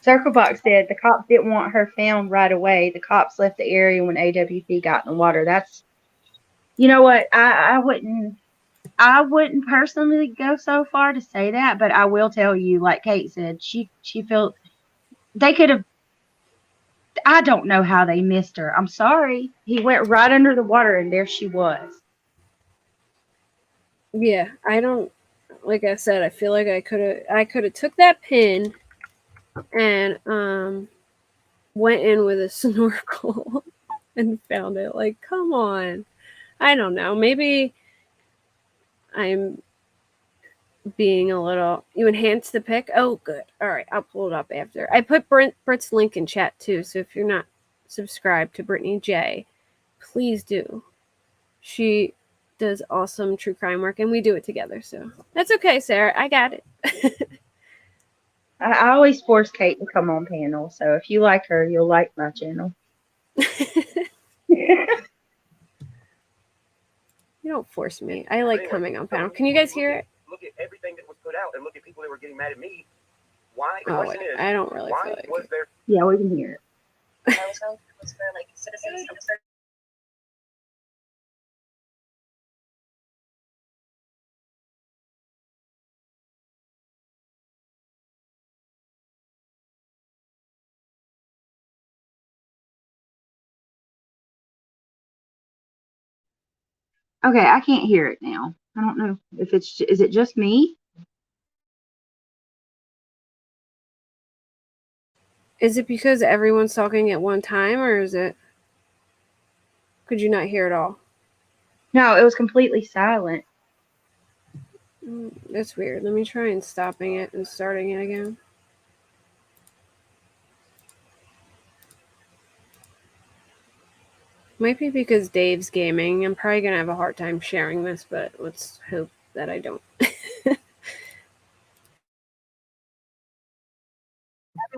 B: Circle Box said the cops didn't want her found right away. The cops left the area when AWP got in the water. That's, you know what? I wouldn't personally go so far to say that, but I will tell you, like Kate said, she felt they could have. I don't know how they missed her. I'm sorry. He went right under the water, and there she was.
A: Yeah, I don't... Like I said, I feel like I could have took that pin and went in with a snorkel and found it. Like, come on. I don't know. Maybe I'm being a little... You enhance the pic? Oh, good. All right, I'll pull it up after. I put Britt's link in chat too, so if you're not subscribed to Brittany J, please do. She does awesome true crime work, and we do it together, so that's okay, Sarah. I got it.
B: I always force Kate to come on panel, so if you like her, you'll like my channel.
A: You don't force me. I like coming on panel. Can you guys hear it?
C: Look at everything that was put out and look at people that were getting mad at me. Why? The
A: Oh,
C: question is,
A: I don't really
C: why
A: feel like
C: was
A: it.
C: there?
B: Yeah, we can hear it.
D: was for like citizens of a certain
B: Okay, I can't hear it now. I don't know if is it just me?
A: Is it because everyone's talking at one time, or is it... Could you not hear it all?
B: No, it was completely silent.
A: That's weird. Let me try and stopping it and starting it again. Might be because Dave's gaming. I'm probably going to have a hard time sharing this, but let's hope that I don't.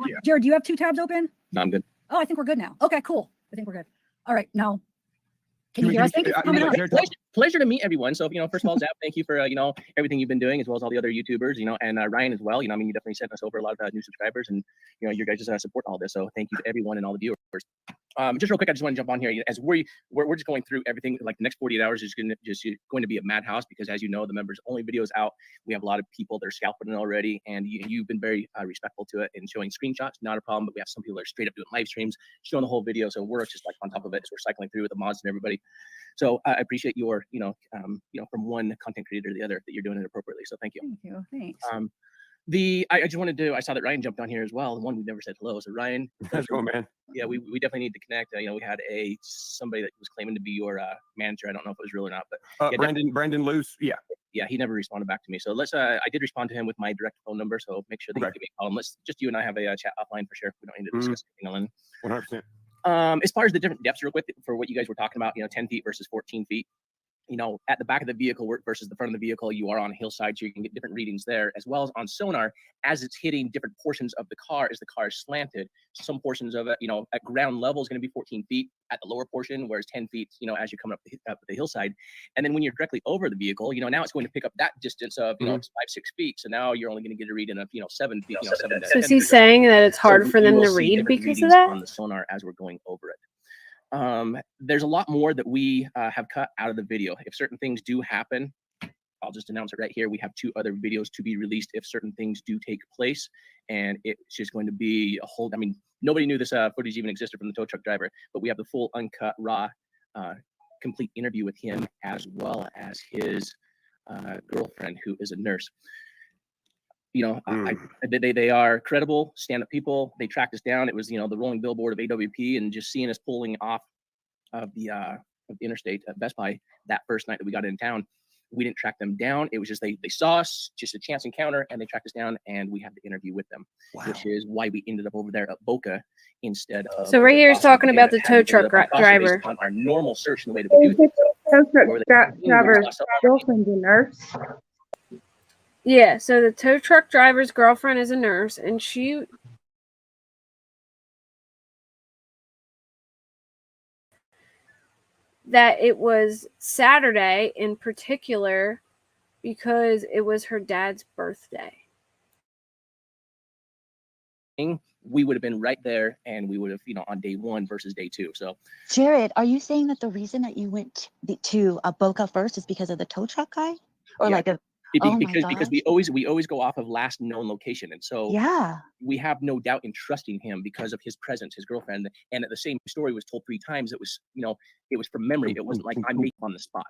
E: Yeah. Jared, do you have 2 tabs open?
C: No, I'm good.
E: Oh, I think we're good now. Okay, cool. I think we're good. All right, now, can you hear us? Thank you for coming on.
F: pleasure to meet everyone. So, first of all, Zap, thank you for, everything you've been doing, as well as all the other YouTubers, and Ryan as well. You definitely sent us over a lot of new subscribers and, your guys' support all this. So thank you to everyone and all the viewers. Just real quick, I just want to jump on here as we're just going through everything. Like the next 48 hours is going to be a madhouse because, as you know, the members only videos out. We have a lot of people that are scalping it already, and you've been very respectful to it and showing screenshots, not a problem. But we have some people that are straight up doing live streams, showing the whole video. So we're just like on top of it. So we're cycling through with the mods and everybody. So I appreciate your, from one content creator to the other, that you're doing it appropriately. So thank you.
E: Thank you. Thanks.
F: I just wanted to, I saw that Ryan jumped on here as well. The one we never said hello. So Ryan,
G: how's it going, man?
F: Yeah, we definitely need to connect. We had somebody that was claiming to be your manager. I don't know if it was real or not, but yeah,
G: Brandon Luce.
F: Yeah, he never responded back to me. So I did respond to him with my direct phone number. So make sure that you give me a call. And just you and I have a chat offline for sure. We don't need to discuss anything on
G: 100%.
F: As far as the different depths, real quick, for what you guys were talking about, 10 feet versus 14 feet. At the back of the vehicle versus the front of the vehicle, you are on a hillside, so you can get different readings there, as well as on sonar as it's hitting different portions of the car as the car is slanted. Some portions of it, at ground level is going to be 14 feet at the lower portion, whereas 10 feet, as you're coming up the hillside. And then when you're directly over the vehicle, now it's going to pick up that distance of, 5-6 feet. So now you're only going to get a reading of, 7 feet.
A: So is he saying that it's hard for them to read because of that?
F: On the sonar as we're going over it. There's a lot more that we have cut out of the video. If certain things do happen, I'll just announce it right here. We have 2 other videos to be released if certain things do take place, and it's just going to be a whole, nobody knew this footage even existed from the tow truck driver, but we have the full uncut, raw, complete interview with him, as well as his girlfriend, who is a nurse. They are credible, stand-up people. They tracked us down. It was, the rolling billboard of AWP, and just seeing us pulling off of the interstate at Best Buy that first night that we got in town. We didn't track them down. It was just they saw us, just a chance encounter, and they tracked us down, and we had the interview with them, which is why we ended up over there at Boca instead of.
A: So right here is talking about the tow truck driver.
F: On our normal search and the way that we do things.
B: Tow truck driver's girlfriend's a nurse.
A: Yeah, so the tow truck driver's girlfriend is a nurse, and that it was Saturday in particular because it was her dad's birthday.
F: We would have been right there, and we would have, on day 1 versus day 2. So,
H: Jared, are you saying that the reason that you went to Boca first is because of the tow truck guy, or
F: yeah. Because we always go off of last known location, and so we have no doubt in trusting him because of his presence, his girlfriend, and the same story was told 3 times. It was it was from memory. It wasn't like I'm making on the spot,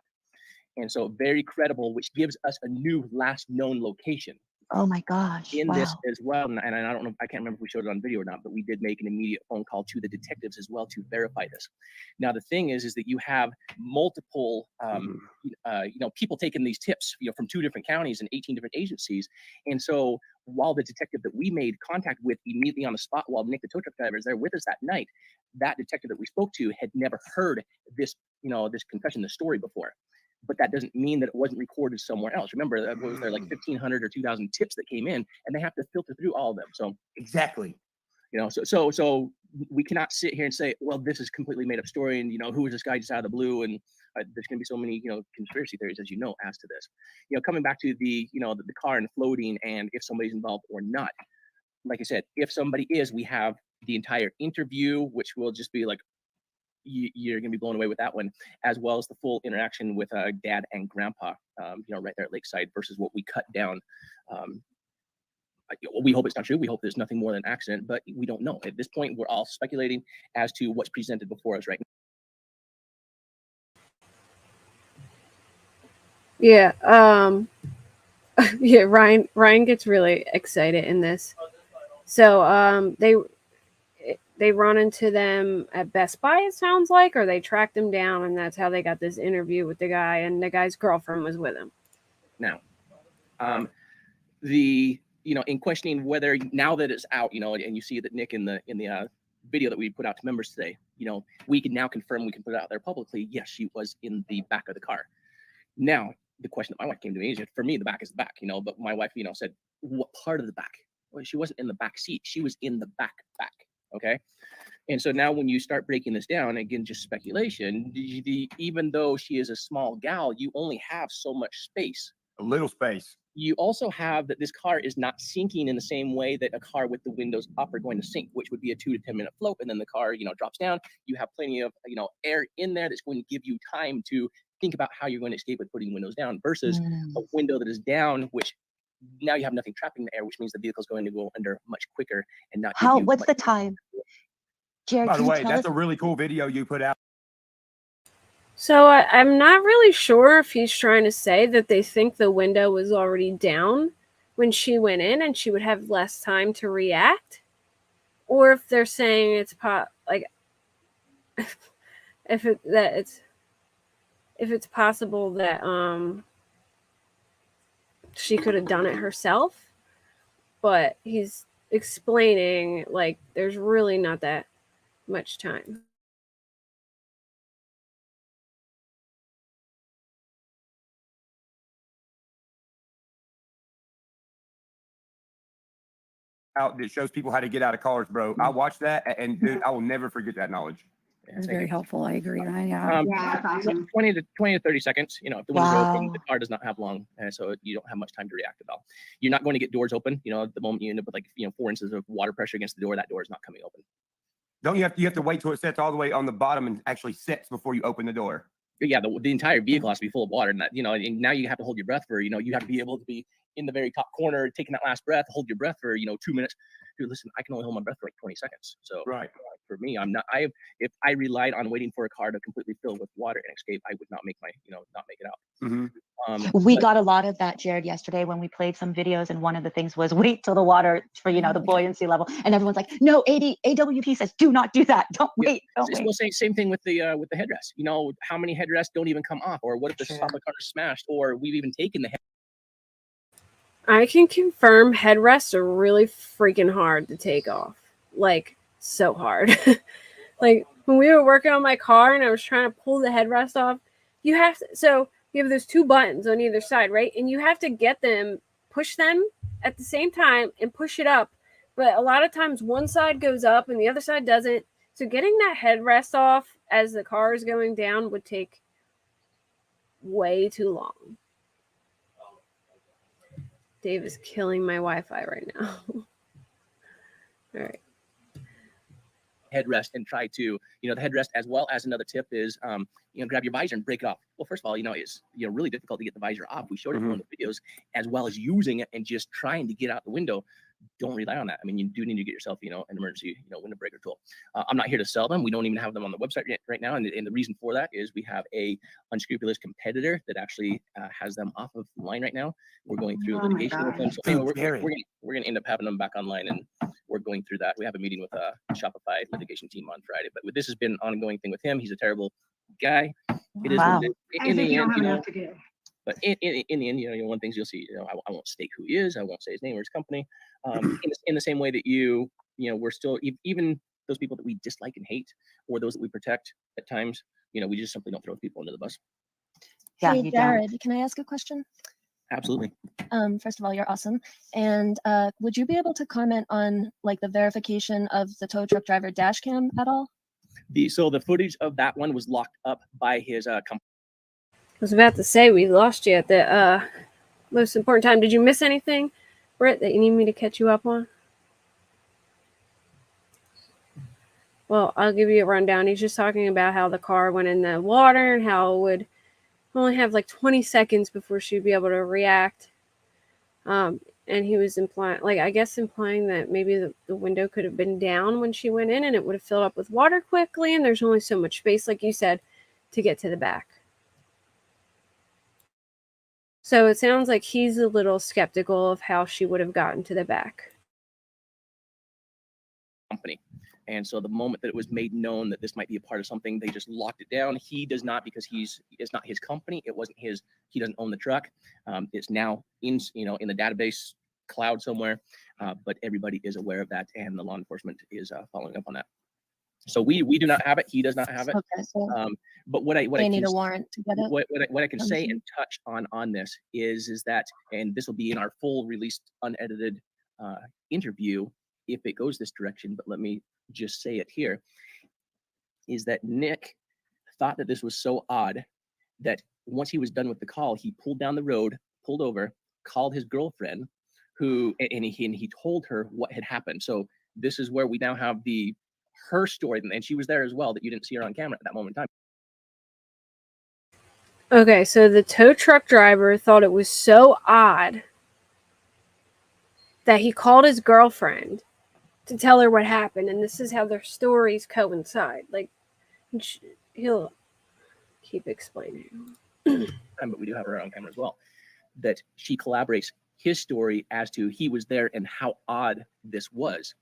F: and so very credible, which gives us a new last known location.
H: Oh my gosh!
F: In this as well, and I don't know, I can't remember if we showed it on video or not, but we did make an immediate phone call to the detectives as well to verify this. Now the thing is that you have multiple, people taking these tips, from 2 different counties and 18 different agencies, and so while the detective that we made contact with immediately on the spot, while Nick the tow truck driver is there with us that night, that detective that we spoke to had never heard this, this confession, this story before. But that doesn't mean that it wasn't recorded somewhere else. Remember, was there like 1,500 or 2,000 tips that came in, and they have to filter through all of them. So
G: exactly,
F: so we cannot sit here and say, well, this is completely made up story, and who is this guy just out of the blue? And there's going to be so many conspiracy theories, as as to this. Coming back to the the car and floating, and if somebody's involved or not. Like I said, if somebody is, we have the entire interview, which will just be like. You're going to be blown away with that one, as well as the full interaction with dad and grandpa, right there at Lakeside versus what we cut down. We hope it's not true. We hope there's nothing more than an accident, but we don't know. At this point, we're all speculating as to what's presented before us right now.
A: Yeah. Yeah, Ryan gets really excited in this. So they run into them at Best Buy, it sounds like, or they tracked them down, and that's how they got this interview with the guy, and the guy's girlfriend was with him.
F: Now, in questioning whether, now that it's out, and you see that Nick in the video that we put out to members today, we can now confirm, we can put it out there publicly. Yes, she was in the back of the car. Now, the question that my wife came to me is, for me, the back is the back, but my wife, said, what part of the back? Well, she wasn't in the back seat. She was in the back. Okay. And so now when you start breaking this down, again, just speculation, even though she is a small gal, you only have so much space.
G: A little space.
F: You also have that this car is not sinking in the same way that a car with the windows up are going to sink, which would be a 2 to 10 minute float. And then the car, drops down. You have plenty of, air in there that's going to give you time to think about how you're going to escape with putting windows down versus a window that is down, which now you have nothing trapping the air, which means the vehicle is going to go under much quicker and not.
H: How? What's the time? Jared,
G: By the
H: can you
G: way,
H: tell
G: that's
H: us?
G: a really cool video you put out.
A: So I'm not really sure if he's trying to say that they think the window was already down when she went in and she would have less time to react, or if they're saying it's if it's possible that she could have done it herself, but he's explaining like there's really not that much time.
G: Out that shows people how to get out of cars, bro. I watched that, and dude, I will never forget that knowledge.
E: That's very helpful. I agree. Yeah.
F: That's awesome. 20 to 30 seconds. If the windows are open, the car does not have long, so you don't have much time to react at all. You're not going to get doors open. The moment you end up with 4 inches of water pressure against the door, that door is not coming open.
G: Don't you have to wait till it sets all the way on the bottom and actually sets before you open the door?
F: Yeah, the entire vehicle has to be full of water, and that and now you have to hold your breath for you have to be able to be in the very top corner, taking that last breath, hold your breath for 2 minutes. Dude, listen, I can only hold my breath for 20 seconds. So
G: right,
F: for me, if I relied on waiting for a car to completely fill with water and escape, I would not make not make it out.
G: Mm-hmm.
H: We got a lot of that, Jared, yesterday when we played some videos, and one of the things was wait till the water for the buoyancy level, and everyone's like, no, AWP says do not do that. Don't wait. Don't wait.
F: Well, same thing with the headrest. How many headrests don't even come off, or what if the top of the car is smashed, or we've even taken the head.
A: I can confirm headrests are really freaking hard to take off. Like, so hard. Like, when we were working on my car and I was trying to pull the headrest off, you have those 2 buttons on either side, right? And you have to push them at the same time and push it up. But a lot of times one side goes up and the other side doesn't. So getting that headrest off as the car is going down would take way too long. Dave is killing my Wi-Fi right now. All right.
F: Headrest and try to, the headrest, as well as another tip is, grab your visor and break it off. Well, first of all, it's, really difficult to get the visor off. We showed it in one of the videos, as well as using it and just trying to get out the window. Don't rely on that. I mean, you do need to get yourself, an emergency, window breaker tool. I'm not here to sell them. We don't even have them on the website right now. And the reason for that is we have a unscrupulous competitor that actually has them off of the line right now. We're going through litigation with them. So anyway, we're going to end up having them back online, and we're going through that. We have a meeting with a Shopify litigation team on Friday, but this has been an ongoing thing with him. He's a terrible guy. It is
H: Wow.
F: in the end, but in the end, one of the things you'll see, I won't state who he is. I won't say his name or his company. In the same way that we're still, even those people that we dislike and hate, or those that we protect at times, we just simply don't throw people under the bus.
H: Yeah,
D: Hey,
H: you
D: Jared,
H: don't.
D: can I ask a question?
F: Absolutely.
D: First of all, you're awesome. And would you be able to comment on the verification of the tow truck driver dash cam at all?
F: So the footage of that one was locked up by his company.
A: I was about to say we lost you at the most important time. Did you miss anything, Britt, that you need me to catch you up on? Well, I'll give you a rundown. He's just talking about how the car went in the water and how it would only have 20 seconds before she'd be able to react. And he was implying that maybe the window could have been down when she went in and it would have filled up with water quickly. And there's only so much space, like you said, to get to the back. So it sounds like he's a little skeptical of how she would have gotten to the back.
F: Company. And so the moment that it was made known that this might be a part of something, they just locked it down. He does not, because it's not his company. It wasn't his. He doesn't own the truck. It's now in the database cloud somewhere. But everybody is aware of that, and the law enforcement is following up on that. So we do not have it. He does not have it.
D: Okay, so
F: But what I
D: need a warrant to get it.
F: What I can say and touch on this is that, and this will be in our full released unedited interview, if it goes this direction, but let me just say it here, is that Nick thought that this was so odd that once he was done with the call, he pulled down the road, pulled over, called his girlfriend, and he told her what had happened. So this is where we now have her story, and she was there as well, that you didn't see her on camera at that moment in time.
A: Okay, so the tow truck driver thought it was so odd that he called his girlfriend to tell her what happened, and this is how their stories coincide. Like, he'll keep explaining.
F: But we do have her on camera as well, that she collaborates his story as to he was there and how odd this was.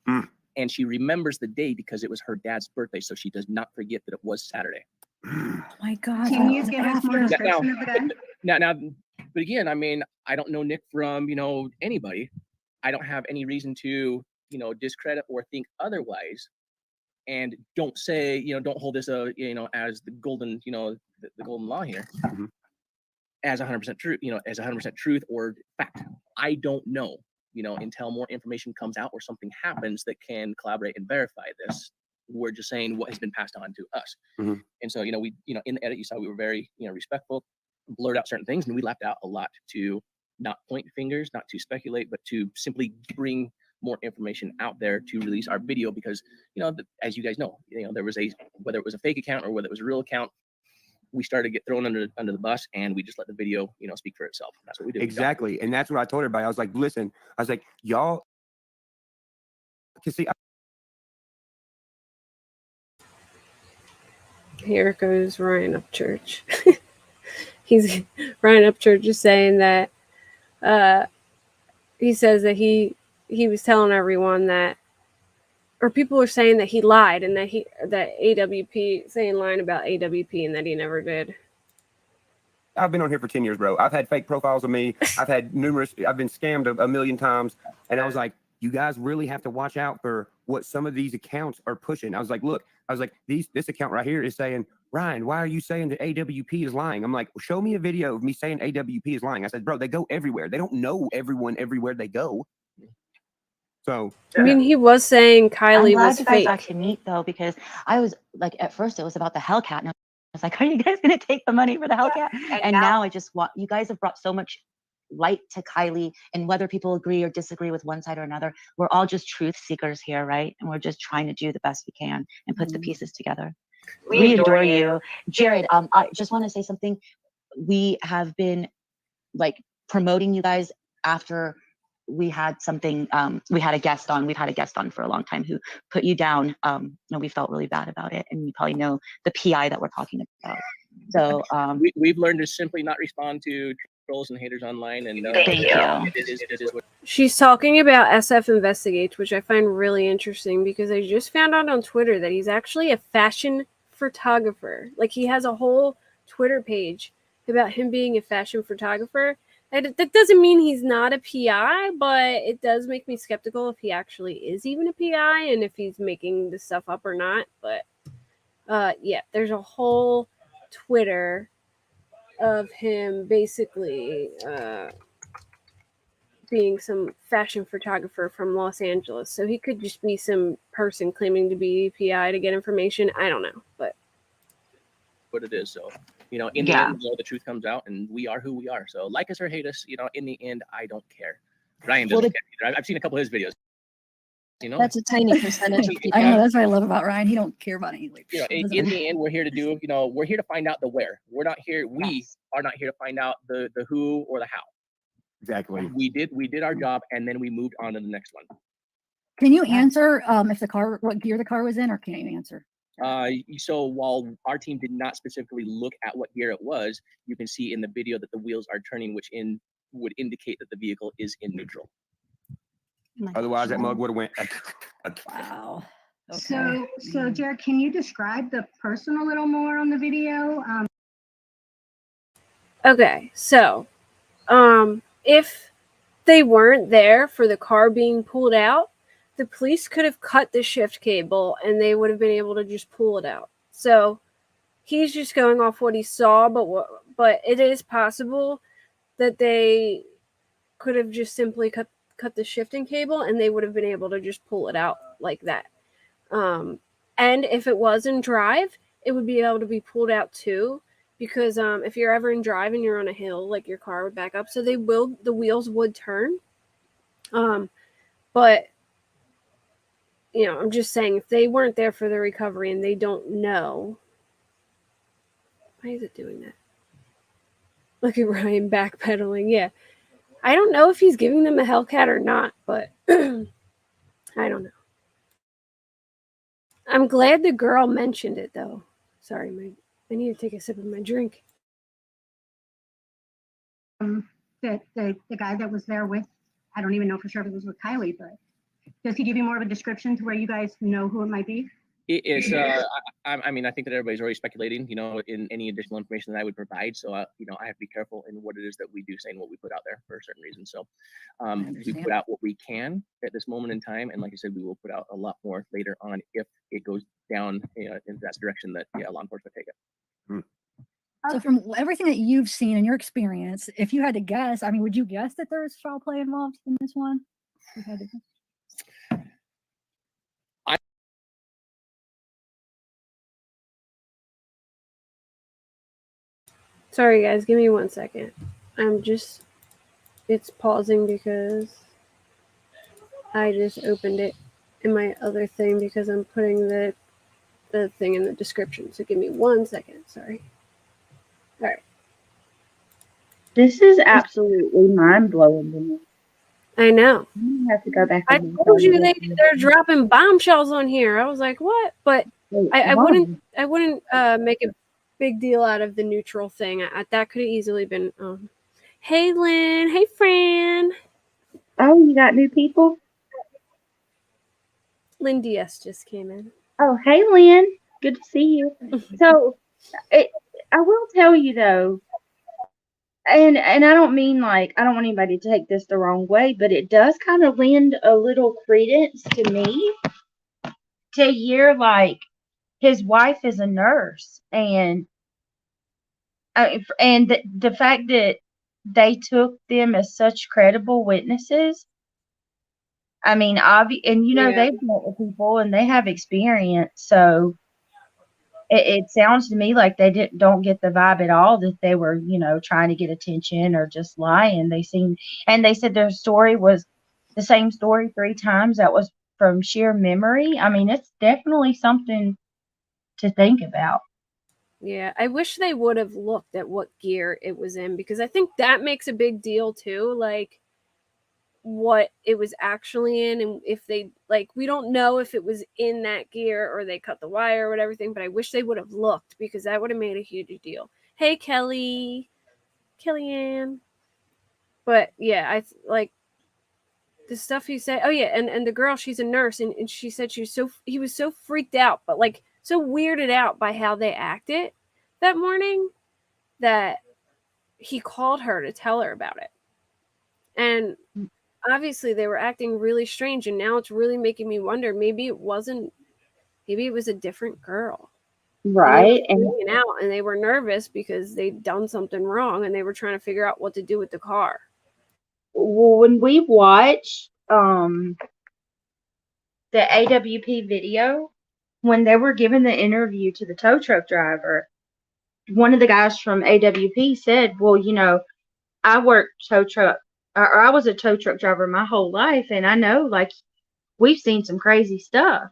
F: And she remembers the day because it was her dad's birthday, so she does not forget that it was Saturday.
E: Oh my God.
I: Can you give us more description of the day?
F: Now, but again, I mean, I don't know Nick from, anybody. I don't have any reason to, discredit or think otherwise. And don't say, don't hold this, as the golden, the golden law here, as 100% true, as 100% truth or fact. I don't know, until more information comes out or something happens that can collaborate and verify this. We're just saying what has been passed on to us. And so, we, in the edit, you saw we were very, respectful, blurred out certain things, and we left out a lot to not point fingers, not to speculate, but to simply bring more information out there to release our video because, as you guys know, there was whether it was a fake account or whether it was a real account, we started to get thrown under the bus, and we just let the video, speak for itself. That's what we did.
G: Exactly. And that's what I told everybody. I was like, listen, I was like, y'all can see.
A: Here goes Ryan Upchurch. Ryan Upchurch is saying that he says that he was telling everyone that, or people were saying that he lied and that AWP, saying lying about AWP and that he never did.
G: I've been on here for 10 years, bro. I've had fake profiles of me. I've been scammed a million times. And I was like, you guys really have to watch out for what some of these accounts are pushing. I was like, look, this account right here is saying, Ryan, why are you saying that AWP is lying? I'm like, well, show me a video of me saying AWP is lying. I said, bro, they go everywhere. They don't know everyone everywhere they go. So
A: I mean, he was saying Kylie
H: I'm glad
A: was
H: you guys
A: fake.
H: got to meet though, because I was like, at first it was about the Hellcat, and I was like, are you guys going to take the money for the Hellcat? And now I just want, you guys have brought so much light to Kylie, and whether people agree or disagree with one side or another, we're all just truth seekers here, right? And we're just trying to do the best we can and put the pieces together. We adore you. Jared, I just want to say something. We have been like promoting you guys after we had something, we had a guest on. We've had a guest on for a long time who put you down. We felt really bad about it, and you probably know the PI that we're talking about. So
F: we've learned to simply not respond to trolls and haters online. And
H: thank you.
F: It is what
A: She's talking about SF Investigates, which I find really interesting because I just found out on Twitter that he's actually a fashion photographer. Like, he has a whole Twitter page about him being a fashion photographer. That doesn't mean he's not a PI, but it does make me skeptical if he actually is even a PI and if he's making this stuff up or not. But yeah, there's a whole Twitter of him basically being some fashion photographer from Los Angeles. So he could just be some person claiming to be PI to get information. I don't know, but
F: it is. So, in the end, the truth comes out, and we are who we are. So, like us or hate us, in the end, I don't care. Ryan doesn't care either. I've seen a couple of his videos.
D: That's a tiny percentage of people.
E: I know, that's what I love about Ryan. He don't care about anything.
F: In the end, we're here to do, we're here to find out the where. We're not here. We are not here to find out the who or the how.
G: exactly.
F: We did our job, and then we moved on to the next one.
E: Can you answer what gear the car was in, or can't you answer?
F: So while our team did not specifically look at what gear it was, you can see in the video that the wheels are turning, which would indicate that the vehicle is in neutral.
G: Otherwise, that mug would have went.
E: Wow. Okay.
I: So Jared, can you describe the person a little more on the video?
A: okay. So, if they weren't there for the car being pulled out, the police could have cut the shift cable and they would have been able to just pull it out. So he's just going off what he saw, but it is possible that they could have just simply cut the shifting cable, and they would have been able to just pull it out like that. And if it was in drive, it would be able to be pulled out too, because if you're ever in drive and you're on a hill, like your car would back up, so the wheels would turn. But you know, I'm just saying, if they weren't there for the recovery and they don't know, why is it doing that? Look at Ryan backpedaling. Yeah, I don't know if he's giving them a Hellcat or not, but I don't know. I'm glad the girl mentioned it, though. Sorry, I need to take a sip of my drink.
I: The guy that was there with, I don't even know for sure if it was with Kylie, but does he give you more of a description to where you guys know who it might be?
F: It's I mean, I think that everybody's already speculating, you know, in any additional information that I would provide. So you know, I have to be careful in what it is that we do say and what we put out there for a certain reason. So we put out what we can at this moment in time, and like I said, we will put out a lot more later on if it goes down in that direction that law enforcement take it.
E: So from everything that you've seen in your experience, if you had to guess, I mean, would you guess that there was foul play involved in this one? If you had to guess?
A: Sorry, guys. Give me 1 second. It's pausing because I just opened it in my other thing because I'm putting the thing in the description. So give me 1 second. Sorry. All right.
B: This is absolutely mind blowing to me.
A: I know.
B: You have to go back.
A: I
B: and
A: told you
B: look.
A: they're dropping bombshells on here. I was like, what? But I wouldn't make a big deal out of the neutral thing. That could have easily been. Hey, Lynn. Hey, Fran.
B: Oh, you got new people?
A: Lynn Diaz just came in.
B: Oh, hey, Lynn. Good to see you. So, I will tell you though, and I don't mean like, I don't want anybody to take this the wrong way, but it does kind of lend a little credence to me to hear like his wife is a nurse, and the fact that they took them as such credible witnesses. I mean, and you know,
A: Yeah.
B: they've dealt with people and they have experience, so it sounds to me like they don't get the vibe at all that they were, you know, trying to get attention or just lying. And they said their story was the same story 3 times. That was from sheer memory. I mean, it's definitely something to think about.
A: Yeah, I wish they would have looked at what gear it was in, because I think that makes a big deal too. Like what it was actually in, and if they, like, we don't know if it was in that gear or they cut the wire or whatever thing, but I wish they would have looked, because that would have made a huge deal. Hey, Kellyanne. But yeah, I like the stuff he said. Oh yeah, and the girl, she's a nurse, and she said he was so freaked out, but like so weirded out by how they acted that morning that he called her to tell her about it. And obviously they were acting really strange, and now it's really making me wonder, maybe it was a different girl.
B: Right.
A: And out, and they were nervous because they'd done something wrong, and they were trying to figure out what to do with the car.
B: Well, when we watched the AWP video, when they were giving the interview to the tow truck driver, one of the guys from AWP said, well, you know, I worked tow truck, or I was a tow truck driver my whole life, and I know, like, we've seen some crazy stuff.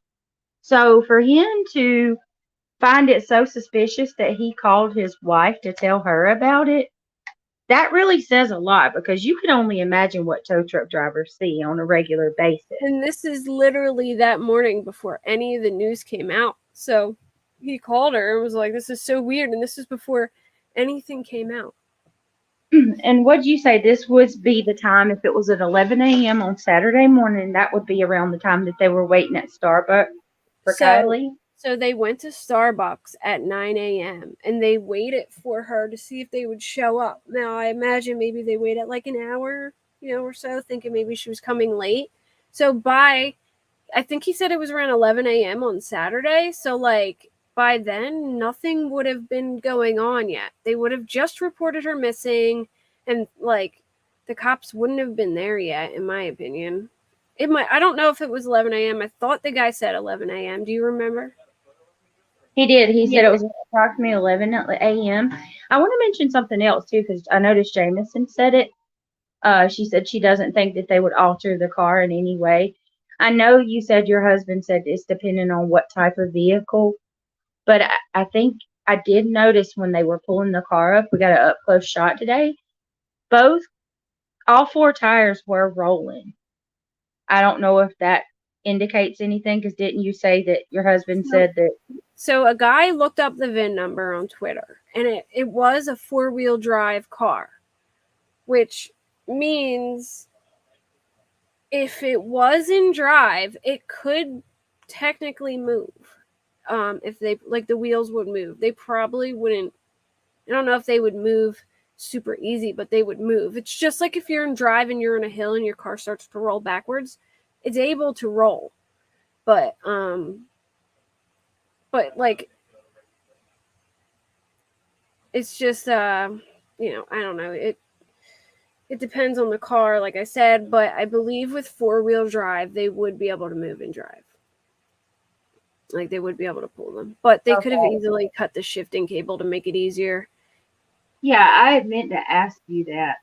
B: So for him to find it so suspicious that he called his wife to tell her about it, that really says a lot, because you can only imagine what tow truck drivers see on a regular basis.
A: And this is literally that morning before any of the news came out. So he called her and was like, this is so weird. And this is before anything came out.
B: And what'd you say? This would be the time, if it was at 11 a.m. on Saturday morning, that would be around the time that they were waiting at Starbucks for Kylie?
A: So they went to Starbucks at 9 a.m. and they waited for her to see if they would show up. Now, I imagine maybe they waited like an hour, or so, thinking maybe she was coming late. So I think he said it was around 11 a.m. on Saturday. So, like, by then, nothing would have been going on yet. They would have just reported her missing, and, like, the cops wouldn't have been there yet, in my opinion. It might. I don't know if it was 11 a.m. I thought the guy said 11 a.m. Do you remember?
B: He did. He said it was approximately 11 a.m. I want to mention something else too, because I noticed Jameson said it. She said she doesn't think that they would alter the car in any way. I know you said your husband said it's depending on what type of vehicle, but I think I did notice when they were pulling the car up, we got an up close shot today. All four tires were rolling. I don't know if that indicates anything, because didn't you say that your husband said that?
A: So a guy looked up the VIN number on Twitter, and it was a 4-wheel drive car, which means if it was in drive, it could technically move. If they, like, the wheels would move. They probably wouldn't. I don't know if they would move super easy, but they would move. It's just like if you're in drive and you're on a hill and your car starts to roll backwards, it's able to roll. But like, it's just I don't know. It depends on the car, like I said, but I believe with 4-wheel drive, they would be able to move and drive. Like, they would be able to pull them. But they could have easily cut the shifting cable to make it easier.
B: Yeah, I had meant to ask you that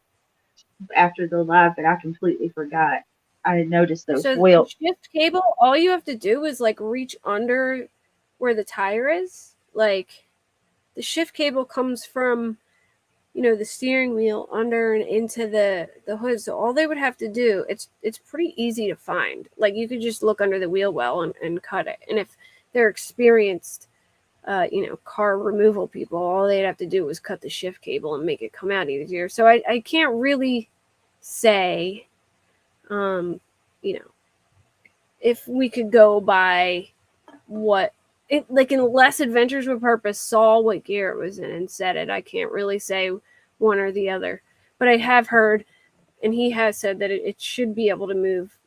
B: after the live, but I completely forgot. I had noticed those wheels.
A: The shift cable, all you have to do is, like, reach under where the tire is. Like, the shift cable comes from, the steering wheel under and into the hood. So all they would have to do, it's pretty easy to find. Like, you could just look under the wheel well and cut it. And if they're experienced, car removal people, all they'd have to do was cut the shift cable and make it come out easier. So I can't really say, if we could go by what it, like, unless Adventures with Purpose saw what gear it was in and said it, I can't really say one or the other. But I have heard, and he has said that it should be able to move.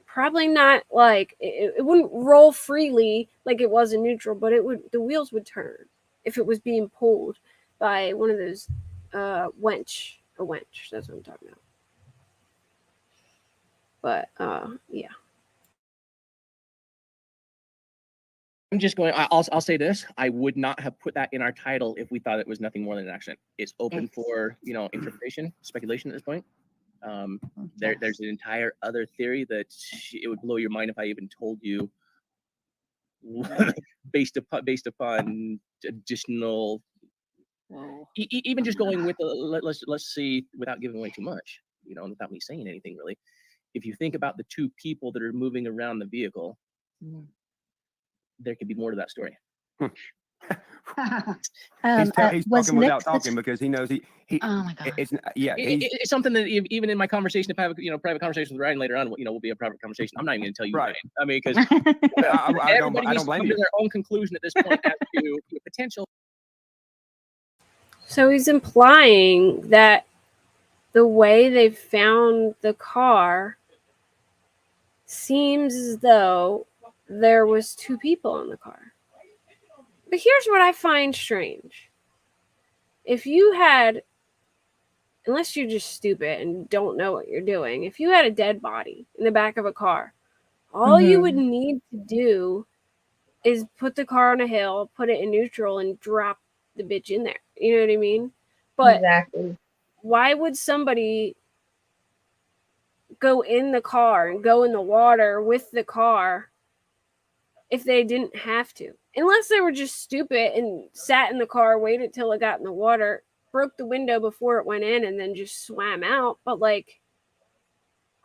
A: Probably not, like, it wouldn't roll freely like it was in neutral, but the wheels would turn if it was being pulled by one of those a wench. That's what I'm talking about. But yeah.
F: I'm just going. I'll say this: I would not have put that in our title if we thought it was nothing more than an accident. It's open for interpretation, speculation at this point. There's an entire other theory that it would blow your mind if I even told you, based upon additional. Even just going with let's see, without giving away too much, without me saying anything really. If you think about the two people that are moving around the vehicle. There could be more to that story.
G: He's talking without talking because he knows he.
H: Oh my God.
F: It's something that even in my conversation, if I have private conversation with Ryan later on, will be a private conversation. I'm not even going to tell you.
G: Right.
F: Ryan. I mean, because
G: I don't blame
F: come
G: you.
F: to their own conclusion at this point as to the potential.
A: So he's implying that the way they found the car seems as though there was two people in the car. But here's what I find strange. If you had, unless you're just stupid and don't know what you're doing, if you had a dead body in the back of a car, all you would need to do is put the car on a hill, put it in neutral, and drop the bitch in there. You know what I mean? But
B: Exactly.
A: why would somebody go in the car and go in the water with the car if they didn't have to? Unless they were just stupid and sat in the car, waited till it got in the water, broke the window before it went in, and then just swam out. But, like,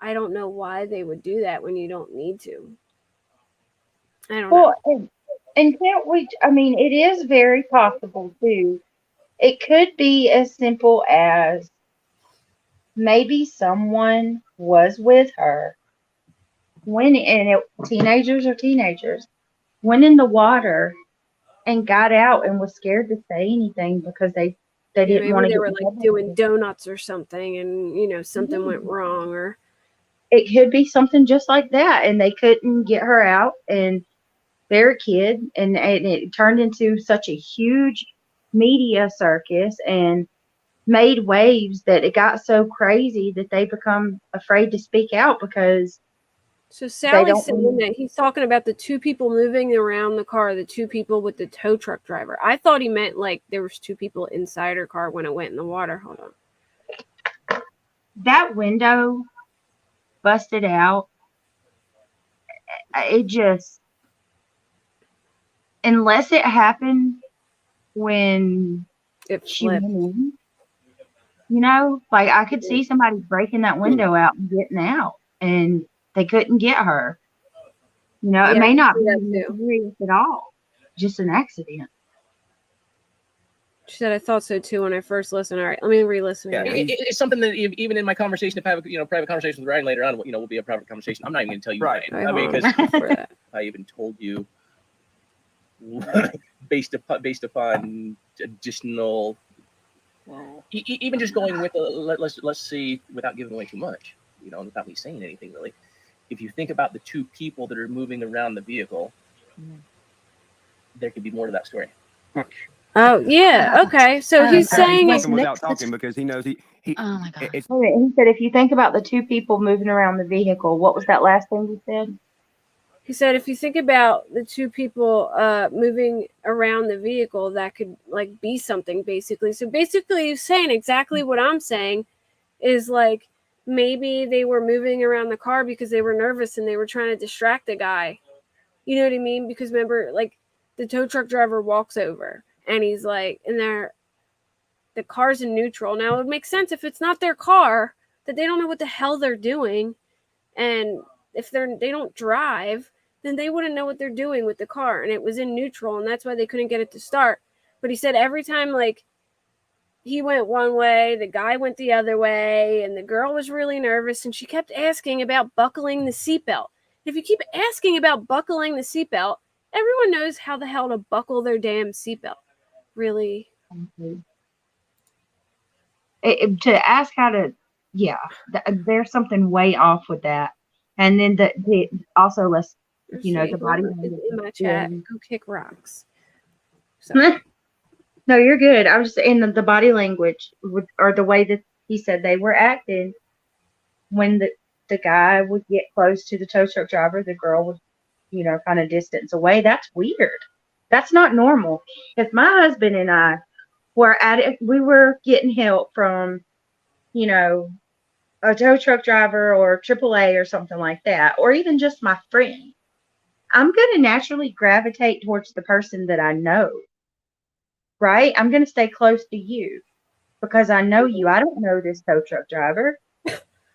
A: I don't know why they would do that when you don't need to. I don't know.
B: And can't we, I mean, it is very possible too. It could be as simple as maybe someone was with her teenagers, went in the water and got out and was scared to say anything because they didn't want to.
A: They were like doing donuts or something, and something went wrong, or
B: it could be something just like that, and they couldn't get her out, and they're a kid, and it turned into such a huge media circus, and made waves that it got so crazy that they become afraid to speak out because
A: So Sally's
B: don't
A: saying
B: want-
A: that he's talking about the two people moving around the car, the two people with the tow truck driver. I thought he meant like there was two people inside her car when it went in the water. Hold on.
B: that window busted out. It just, unless it happened when
A: It
B: she went
A: flipped.
B: in, you know, like I could see somebody breaking that window out and getting out, and they couldn't get her. You know, it
A: Yeah,
B: may
A: I
B: not
A: see
B: be
A: that
B: anything
A: too.
B: serious at all, just an accident.
A: She said, I thought so too when I first listened. All right, let me re-listen
G: Yeah,
A: again.
F: It's something that even in my conversation, if I have private conversations with Ryan later on, will be a private conversation. I'm not even going to tell you,
G: Right.
F: Ryan.
A: All right,
F: Because
A: hold on. Before that.
F: I even told you based upon additional, even just going with let's see, without giving away too much, without me saying anything really. If you think about the two people that are moving around the vehicle, there could be more to that story.
A: Oh yeah, okay. So he's
H: He's
A: saying
H: was
G: talking
H: Nick
G: without talking because he knows he
H: Oh my god.
G: it's
B: Wait a minute, he said if you think about the two people moving around the vehicle, what was that last thing he said?
A: he said if you think about the two people moving around the vehicle, that could like be something basically. So basically, he's saying exactly what I'm saying is like maybe they were moving around the car because they were nervous and they were trying to distract the guy. You know what I mean? Because remember, like the tow truck driver walks over and he's like, and the car's in neutral. Now it would make sense if it's not their car that they don't know what the hell they're doing, and if they don't drive, then they wouldn't know what they're doing with the car, and it was in neutral, and that's why they couldn't get it to start. But he said every time like he went one way, the guy went the other way, and the girl was really nervous, and she kept asking about buckling the seatbelt. If you keep asking about buckling the seatbelt, everyone knows how the hell to buckle their damn seatbelt. Really?
B: To ask how to, yeah, there's something way off with that. And then also let's, the body language.
A: in my chat. Go kick rocks. So,
B: No, you're good. I was just saying the body language or the way that he said they were acting when the guy would get close to the tow truck driver, the girl would, kind of distance away. That's weird. That's not normal. If my husband and I were at it, we were getting help from, a tow truck driver or AAA or something like that, or even just my friend, I'm going to naturally gravitate towards the person that I know. Right? I'm going to stay close to you because I know you. I don't know this tow truck driver.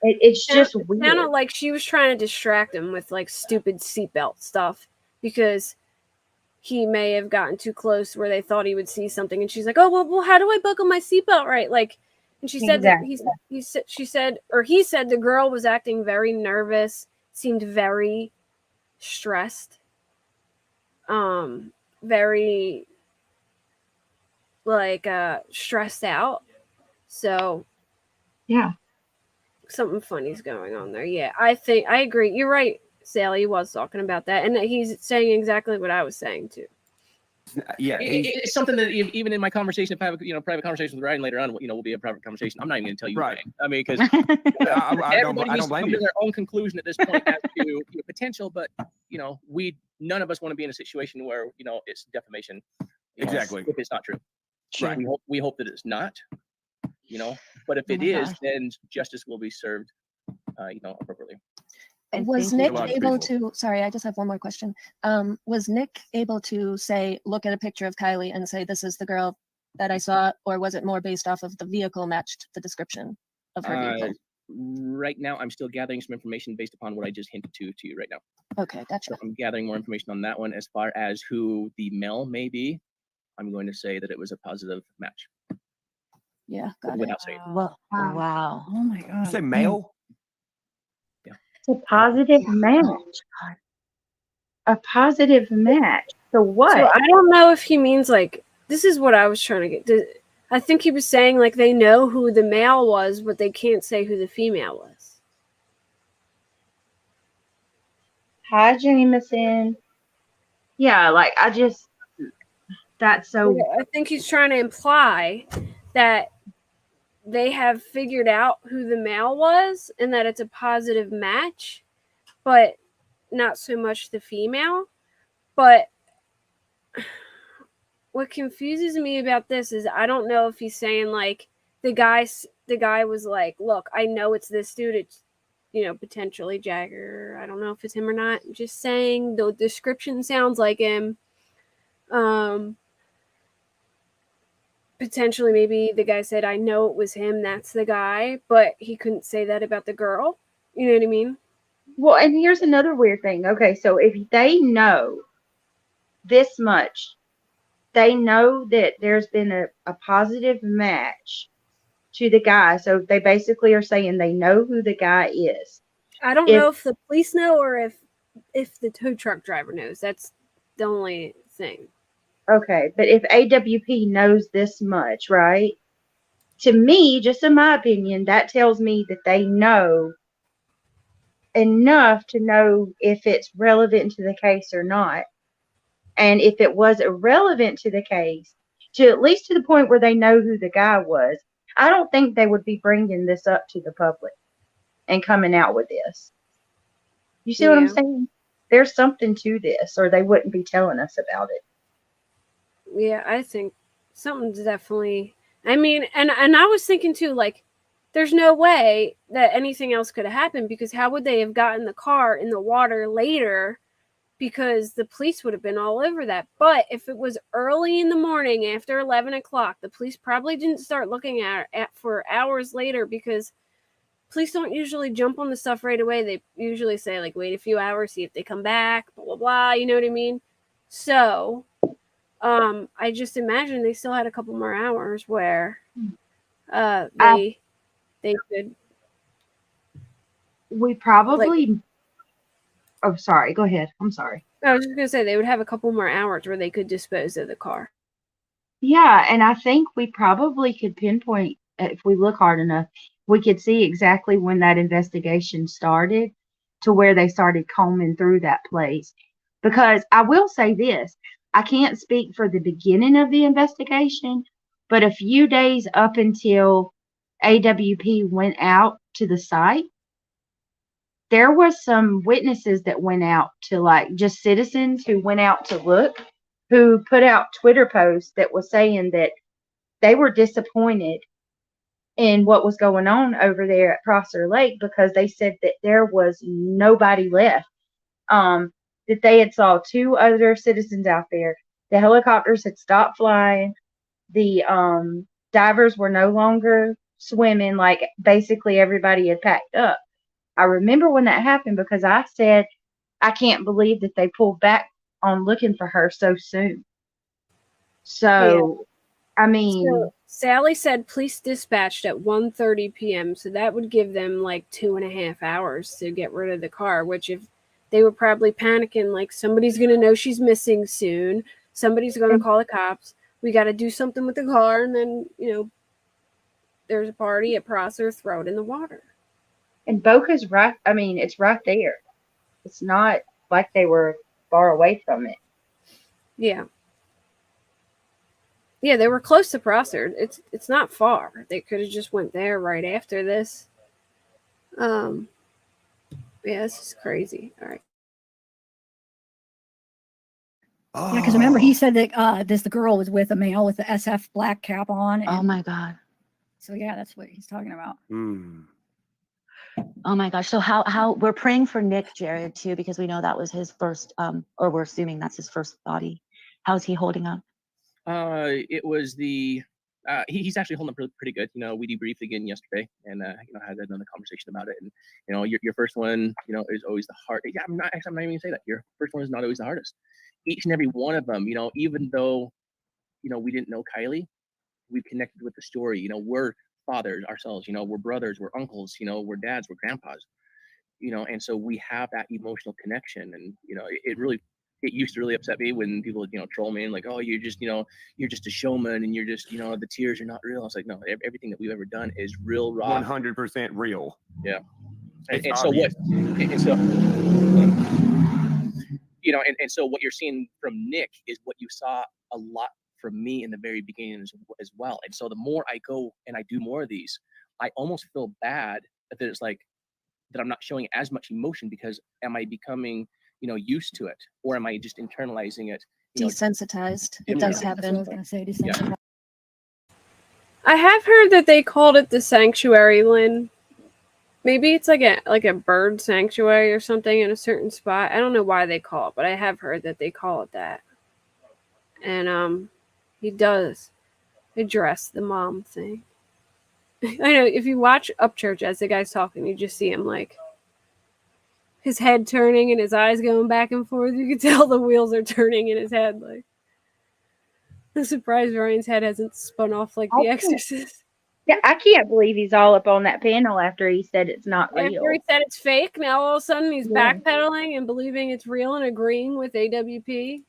B: It's just weird.
A: It sounded like she was trying to distract him with like stupid seatbelt stuff because he may have gotten too close where they thought he would see something, and she's like, "Oh well, how do I buckle my seatbelt right?" Like, and she said
B: Exactly.
A: that he said the girl was acting very nervous, seemed very stressed, very like stressed out. So
B: Yeah.
A: something funny's going on there. Yeah, I agree. You're right, Sally was talking about that, and he's saying exactly what I was saying too.
G: yeah.
F: It's something that even in my conversation, if I have private conversation with Ryan later on, will be a private conversation. I'm not even going to tell you,
G: Right.
F: Ryan. I mean, because
G: I don't
F: everybody needs to
G: blame
F: come
G: you.
F: to their own conclusion at this point as to potential, but none of us want to be in a situation where it's defamation.
G: Exactly.
F: If it's not true.
H: True.
F: We hope that it's not. But if
H: Oh
F: it
H: my
F: is,
H: gosh.
F: then justice will be served. Appropriately.
H: And
D: Was
H: thank you
D: Nick
G: a lot of
D: able
G: people.
D: to, sorry, I just have one more question. Was Nick able to say, look at a picture of Kylie and say, this is the girl that I saw, or was it more based off of the vehicle matched the description of her vehicle?
F: Right now, I'm still gathering some information based upon what I just hinted to you right now.
D: Okay, gotcha.
F: So I'm gathering more information on that one. As far as who the male may be, I'm going to say that it was a positive match
D: Yeah, got it.
F: without saying.
H: Well,
I: Wow.
H: wow.
E: Oh my
G: You
E: god.
G: say male?
B: It's a positive match.
H: God.
B: A positive match. So what?
A: So I don't know if he means like this is what I was trying to get. I think he was saying like they know who the male was, but they can't say who the female was.
B: Hi, Jameson. Yeah, like that's so.
A: I think he's trying to imply that they have figured out who the male was and that it's a positive match, but not so much the female. But what confuses me about this is I don't know if he's saying like the guy was like, look, I know it's this dude, it's potentially Jagger. I don't know if it's him or not. I'm just saying the description sounds like him. Potentially maybe the guy said, I know it was him, that's the guy, but he couldn't say that about the girl. You know what I mean?
B: Well, and here's another weird thing. Okay, so if they know this much, they know that there's been a positive match to the guy. So they basically are saying they know who the guy is.
A: I don't know if the police know or if the tow truck driver knows. That's the only thing.
B: Okay, but if AWP knows this much, right? To me, just in my opinion, that tells me that they know enough to know if it's relevant to the case or not. And if it was irrelevant to the case, to at least to the point where they know who the guy was, I don't think they would be bringing this up to the public and coming out with this. You see what I'm saying? There's something to this, or they wouldn't be telling us about it.
A: Yeah, I think something's definitely. I mean, and I was thinking too, like, there's no way that anything else could have happened, because how would they have gotten the car in the water later? Because the police would have been all over that. But if it was early in the morning after 11 o'clock, the police probably didn't start looking at for hours later, because police don't usually jump on the stuff right away. They usually say, like, wait a few hours, see if they come back, blah, blah, blah. You know what I mean? So I just imagine they still had a couple more hours where they could.
B: We probably. Oh, sorry. Go ahead. I'm sorry.
A: I was just going to say they would have a couple more hours where they could dispose of the car.
B: Yeah, and I think we probably could pinpoint, if we look hard enough, we could see exactly when that investigation started to where they started combing through that place. Because I will say this, I can't speak for the beginning of the investigation, but a few days up until AWP went out to the site, there was some witnesses that went out to, like, just citizens who went out to look, who put out Twitter posts that was saying that they were disappointed in what was going on over there at Prosser Lake, because they said that there was nobody left. That they had saw 2 other citizens out there. The helicopters had stopped flying. The divers were no longer swimming. Like, basically everybody had packed up. I remember when that happened, because I said, I can't believe that they pulled back on looking for her so soon. So, yeah. I mean.
A: So Sally said police dispatched at 1:30 p.m. So that would give them like 2.5 hours to get rid of the car, which if they were probably panicking, like, somebody's going to know she's missing soon. Somebody's going to call the cops. We got to do something with the car. And then, there's a party at Prosser, throw it in the water.
B: And Boca's right. I mean, it's right there. It's not like they were far away from it.
A: Yeah. Yeah, they were close to Prosser. It's not far. They could have just went there right after this. Yeah, this is crazy. All right.
E: Yeah, because remember he said that the girl was with a male with the SF black cap on.
H: Oh my God.
E: So yeah, that's what he's talking about.
H: Oh my gosh. So how we're praying for Nick Jared too, because we know that was his first, or we're assuming that's his first body. How's he holding up?
F: It was he's actually holding up pretty good. We debriefed again yesterday, and had another conversation about it. And your first one, is always the hard. Yeah, I'm not even gonna say that. Your first one is not always the hardest. Each and every one of them, even though, we didn't know Kylie, we've connected with the story. We're fathers ourselves. We're brothers, we're uncles. We're dads, we're grandpas. And so we have that emotional connection. And it used to really upset me when people would, troll me and like, oh, you're just a showman and you're just, the tears are not real. I was like, no, everything that we've ever done is real, raw.
G: 100% real.
F: Yeah.
G: It's
F: And so
G: obvious.
F: and so what you're seeing from Nick is what you saw a lot from me in the very beginning as well. And so the more I go and I do more of these, I almost feel bad that it's like that I'm not showing as much emotion, because am I becoming, used to it, or am I just internalizing it?
D: Desensitized. It
F: Yeah.
D: does
E: That's what I
D: happen.
E: was gonna say.
F: Yeah.
E: Desensitized.
A: I have heard that they called it the sanctuary, Lynn. Maybe it's like a bird sanctuary or something in a certain spot. I don't know why they call it, but I have heard that they call it that. And he does address the mom thing. I know if you watch Upchurch as the guy's talking, you just see him like his head turning and his eyes going back and forth. You can tell the wheels are turning in his head. Like, I'm surprised Ryan's head hasn't spun off like The
B: Okay.
A: Exorcist.
B: Yeah, I can't believe he's all up on that panel after he said it's not real.
A: After he said it's fake, now all of a sudden he's
B: Yeah.
A: backpedaling and believing it's real and agreeing with AWP.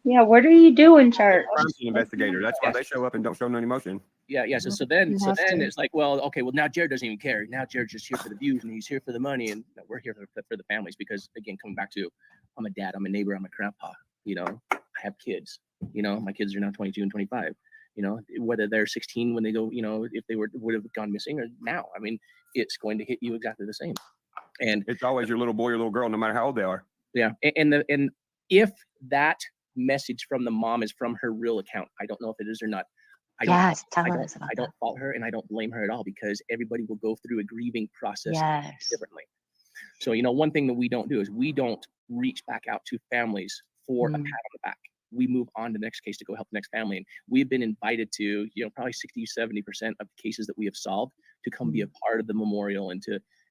B: Yeah, what are you doing, church?
G: Crime scene investigator. That's why they show up and don't show no emotion.
F: Yeah. So then
D: You have to.
F: it's like, well, okay, well now Jared doesn't even care. Now Jared's just here for the views and he's here for the money, and we're here for the families, because again, coming back to, I'm a dad, I'm a neighbor, I'm a grandpa. I have kids. My kids are now 22 and 25. Whether they're 16 when they go, if they would have gone missing, or now, I mean, it's going to hit you exactly the same. And
G: It's always your little boy or little girl, no matter how old they are.
F: yeah, and if that message from the mom is from her real account, I don't know if it is or not.
H: Yes, tell
F: I
H: us about
F: don't
H: that.
F: fault her, and I don't blame her at all, because everybody will go through a grieving process
H: Yes.
F: differently. So, one thing that we don't do is we don't reach back out to families for a pat on the back. We move on to the next case to go help the next family. And we've been invited to, probably 60-70% of the cases that we have solved to come be a part of the memorial, and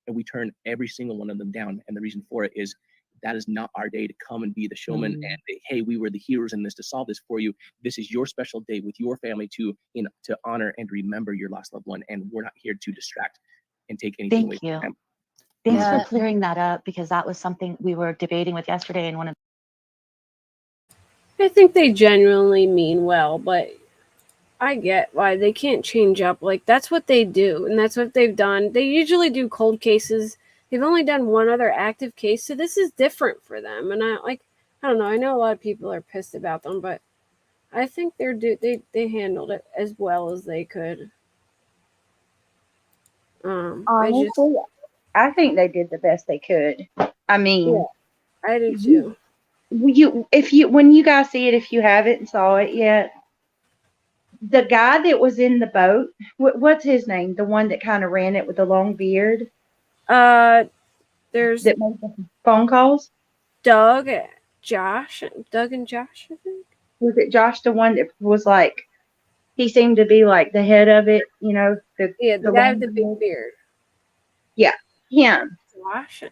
F: we turn every single one of them down. And the reason for it is that is not our day to come and be the showman and hey, we were the heroes in this to solve this for you. This is your special day with your family to honor and remember your lost loved one. And we're not here to distract and take anything away
H: Thank you.
F: from them.
H: Thanks
D: Yeah.
H: for clearing that up, because that was something we were debating with yesterday in one of
A: I think they genuinely mean well, but I get why they can't change up. Like, that's what they do, and that's what they've done. They usually do cold cases. They've only done one other active case, so this is different for them. And I don't know. I know a lot of people are pissed about them, but I think they handled it as well as they could.
B: Honestly, I think they did the best they could. I mean,
A: Yeah. I do too.
B: when you guys see it, if you haven't saw it yet, the guy that was in the boat, what's his name? The one that kind of ran it with the long beard
A: There's
B: that made the phone calls.
A: Doug and Josh, I think.
B: Was it Josh, the one that was like, he seemed to be like the head of it,
A: Yeah, the
B: the
A: guy
B: long
A: with the big beard.
B: him.
A: Josh.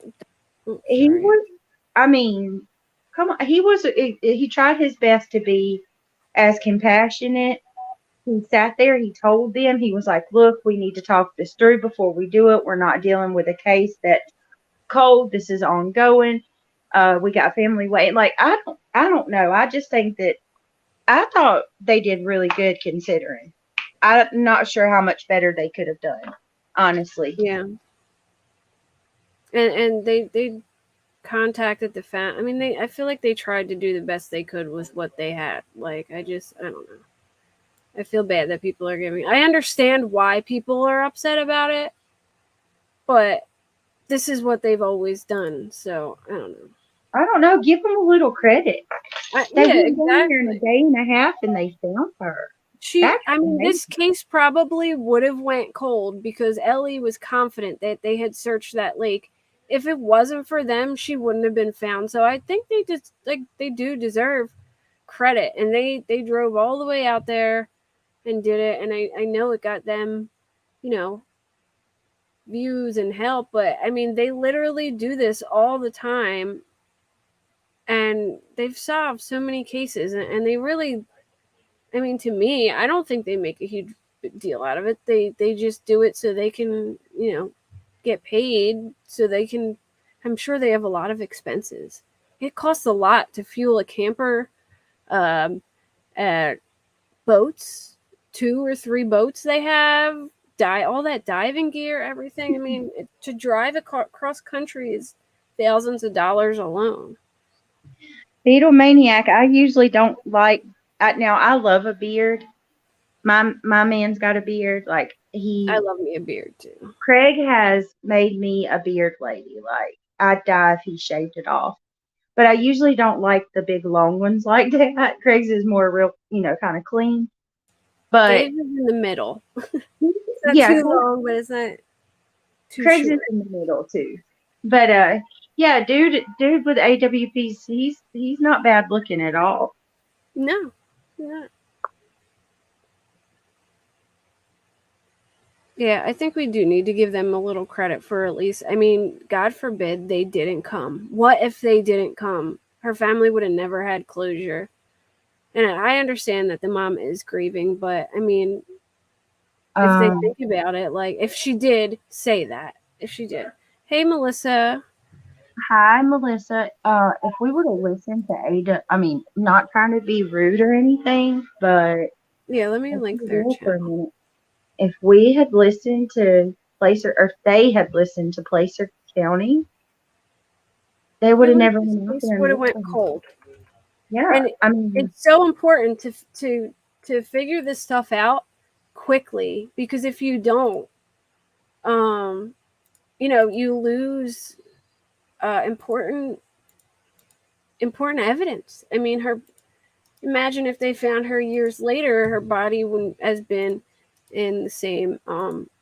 B: He was, I mean, come on. He tried his best to be as compassionate. He sat there, he told them, he was like, look, we need to talk this through before we do it. We're not dealing with a case that's cold. This is ongoing. We got family waiting. Like, I don't know. I just think that I thought they did really good considering. I'm not sure how much better they could have done, honestly.
A: Yeah. And they contacted the fan. I mean, I feel like they tried to do the best they could with what they had. Like, I don't know. I feel bad that people are giving. I understand why people are upset about it, but this is what they've always done. So I don't know.
B: I don't know. Give them a little credit. They
A: Yeah,
B: went down there in
A: exactly.
B: a day and a half and they found her. That's
A: This case probably would have went cold because Ellie was confident that they had searched that lake. If it wasn't for them, she wouldn't have been found. So I think they do deserve credit, and they drove all the way out there and did it. And I know it got them, views and help, but I mean, they literally do this all the time, and they've solved so many cases, and they really, I mean, to me, I don't think they make a huge deal out of it. They just do it so they can, get paid, so they can, I'm sure they have a lot of expenses. It costs a lot to fuel a camper, boats, 2 or 3 boats they have, all that diving gear, everything. I mean, to drive across country is thousands of dollars alone.
B: Beetle Maniac, I usually don't like now I love a beard. My man's got a beard. Like
A: I love me a beard too.
B: Craig has made me a beard lady. Like I'd die if he shaved it off. But I usually don't like the big long ones like that. Craig's is more real, kind of clean. But
A: Dave's is in the middle. It's not
B: yeah,
A: too long, but it's not too
B: Craig's
A: short.
B: is in the middle too. But yeah, dude with AWPs, he's not bad looking at all.
A: No, not. Yeah, I think we do need to give them a little credit for at least, I mean, God forbid they didn't come. What if they didn't come? Her family would have never had closure. And I understand that the mom is grieving, but I mean, if they think about it, like if she did say that, if she did. Hey, Melissa.
B: Hi, Melissa. If we would have listened to Ada, I mean, not trying to be rude or anything, but
A: Yeah, let me link their
B: for a
A: channel.
B: minute. If we had listened to Placer, or if they had listened to Placer County, they would have never went out there.
A: Would have went cold.
B: Yeah,
A: And
B: I mean,
A: it's so important to figure this stuff out quickly, because if you don't, you lose important evidence. I mean, imagine if they found her years later, her body wouldn't has been in the same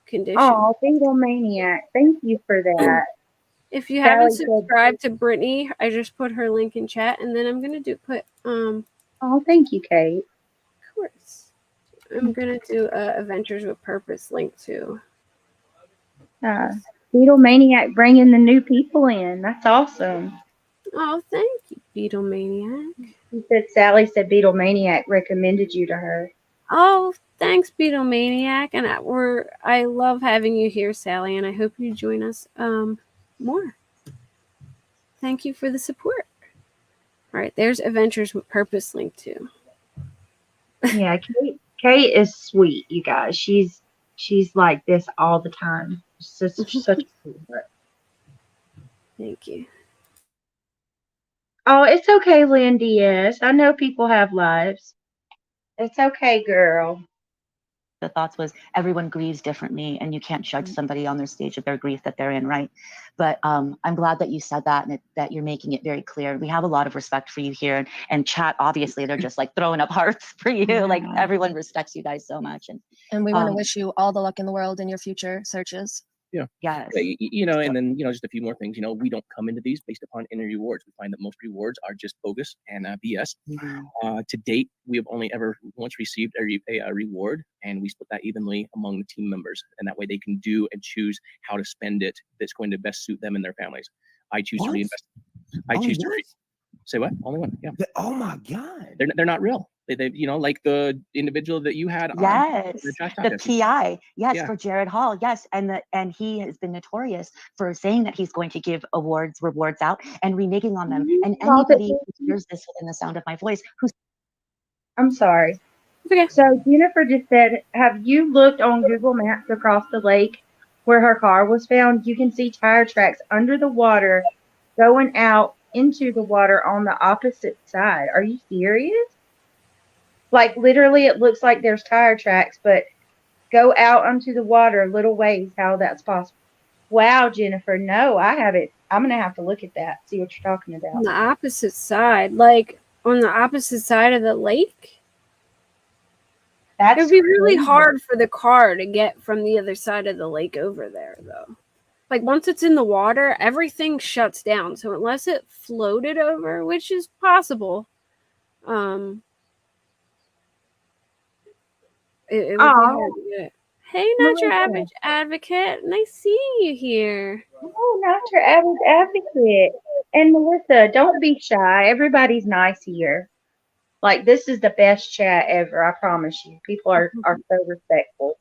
A: condition.
B: oh, Beatlemaniac, thank you for that.
A: If you haven't
B: Sally said-
A: subscribed to Brittany, I just put her link in chat, and then I'm gonna put
B: Oh, thank you, Kate.
A: of course, I'm gonna do Adventures with Purpose link too.
B: Beatlemaniac bringing the new people in. That's awesome.
A: Oh, thank you, Beatlemaniac.
B: He said Sally said Beatlemaniac recommended you to her.
A: Oh, thanks, Beatlemaniac, and I love having you here, Sally, and I hope you join us more. Thank you for the support. All right, there's Adventures with Purpose link too.
B: Yeah, Kate is sweet, you guys. She's like this all the time. Such a sweetheart.
A: Thank you.
B: Oh, it's okay, Lynn Diaz. I know people have lives. It's okay, girl.
H: The thoughts was everyone grieves differently, and you can't judge somebody on their stage of their grief that they're in, right? But I'm glad that you said that, and that you're making it very clear. We have a lot of respect for you here, and chat, obviously, they're just like throwing up hearts for you. Like everyone respects you guys so much,
D: And we want to wish you all the luck in the world in your future searches.
F: Yeah.
H: Yes.
F: And then, just a few more things. We don't come into these based upon any rewards. We find that most rewards are just bogus and BS. To date, we have only ever once received a reward, and we split that evenly among the team members. And that way they can do and choose how to spend it that's going to best suit them and their families. I choose to reinvest. I choose to say what? Only one. Yeah.
G: Oh my God.
F: They're not real. They like the individual that you had.
H: Yes,
F: on
H: the PI. Yes,
F: Yeah.
H: for Jared Hall. Yes, and he has been notorious for saying that he's going to give rewards out and reneging on them. And anybody who hears this within the sound of my voice,
B: I'm sorry.
A: Okay.
B: So Jennifer just said, have you looked on Google Maps across the lake where her car was found? You can see tire tracks under the water going out into the water on the opposite side. Are you serious? Like literally it looks like there's tire tracks, but go out onto the water little ways, how that's possible. Wow, Jennifer. No, I haven't. I'm going to have to look at that, see what you're talking about.
A: On the opposite side, like on the opposite side of the lake? It would be really hard for the car to get from the other side of the lake over there, though. Like once it's in the water, everything shuts down. So unless it floated over, which is possible, it would be hard to get it. Hey, not your average advocate. Nice seeing you here.
B: Oh, not your average advocate. And Melissa, don't be shy. Everybody's nice here. Like this is the best chat ever. I promise you. People are so respectful.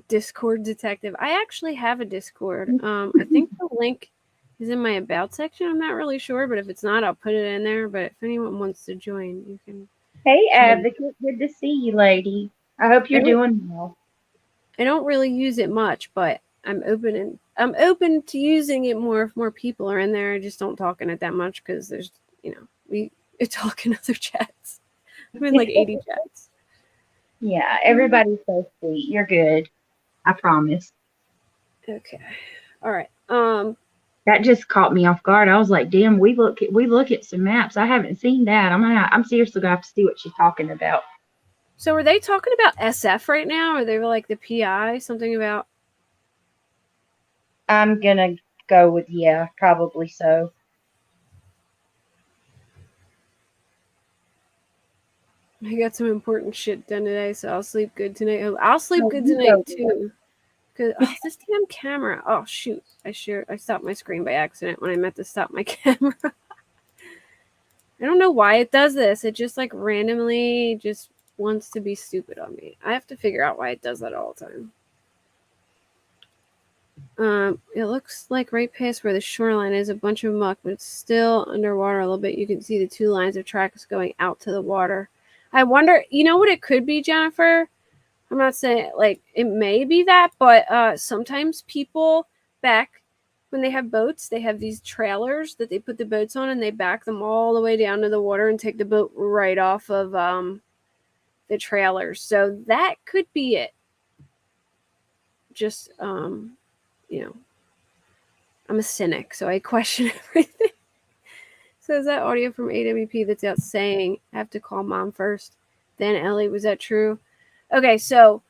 A: Discord detective. I actually have a Discord. I think the link is in my about section. I'm not really sure, but if it's not, I'll put it in there. But if anyone wants to join, you can.
B: Hey, advocate. Good to see you, lady. I hope you're doing well.
A: I don't really use it much, but I'm open to using it more if more people are in there. I just don't talk in it that much because there's, we talk in other chats. I'm in like 80 chats.
B: Yeah, everybody's so sweet. You're good. I promise.
A: Okay. All right.
B: That just caught me off guard. I was like, damn, we look at some maps. I haven't seen that. I'm seriously gonna have to see what she's talking about.
A: So are they talking about SF right now? Or they were like the PI? Something about
B: I'm gonna go with yeah, probably so.
A: I got some important shit done today, so I'll sleep good tonight. Oh, I'll sleep
B: Oh,
A: good
B: you
A: tonight
B: go.
A: too. Cause this damn camera. Oh shoot! I stopped my screen by accident when I meant to stop my camera. I don't know why it does this. It just like randomly just wants to be stupid on me. I have to figure out why it does that all the time. It looks like right past where the shoreline is a bunch of muck, but it's still underwater a little bit. You can see the 2 lines of tracks going out to the water. I wonder, you know what it could be, Jennifer? I'm not saying like it may be that, but sometimes people back when they have boats, they have these trailers that they put the boats on and they back them all the way down to the water and take the boat right off of the trailers. So that could be it. Just you know, I'm a cynic, so I question everything. So is that audio from AWP that's out saying I have to call mom first, then Ellie? Was that true? Okay, so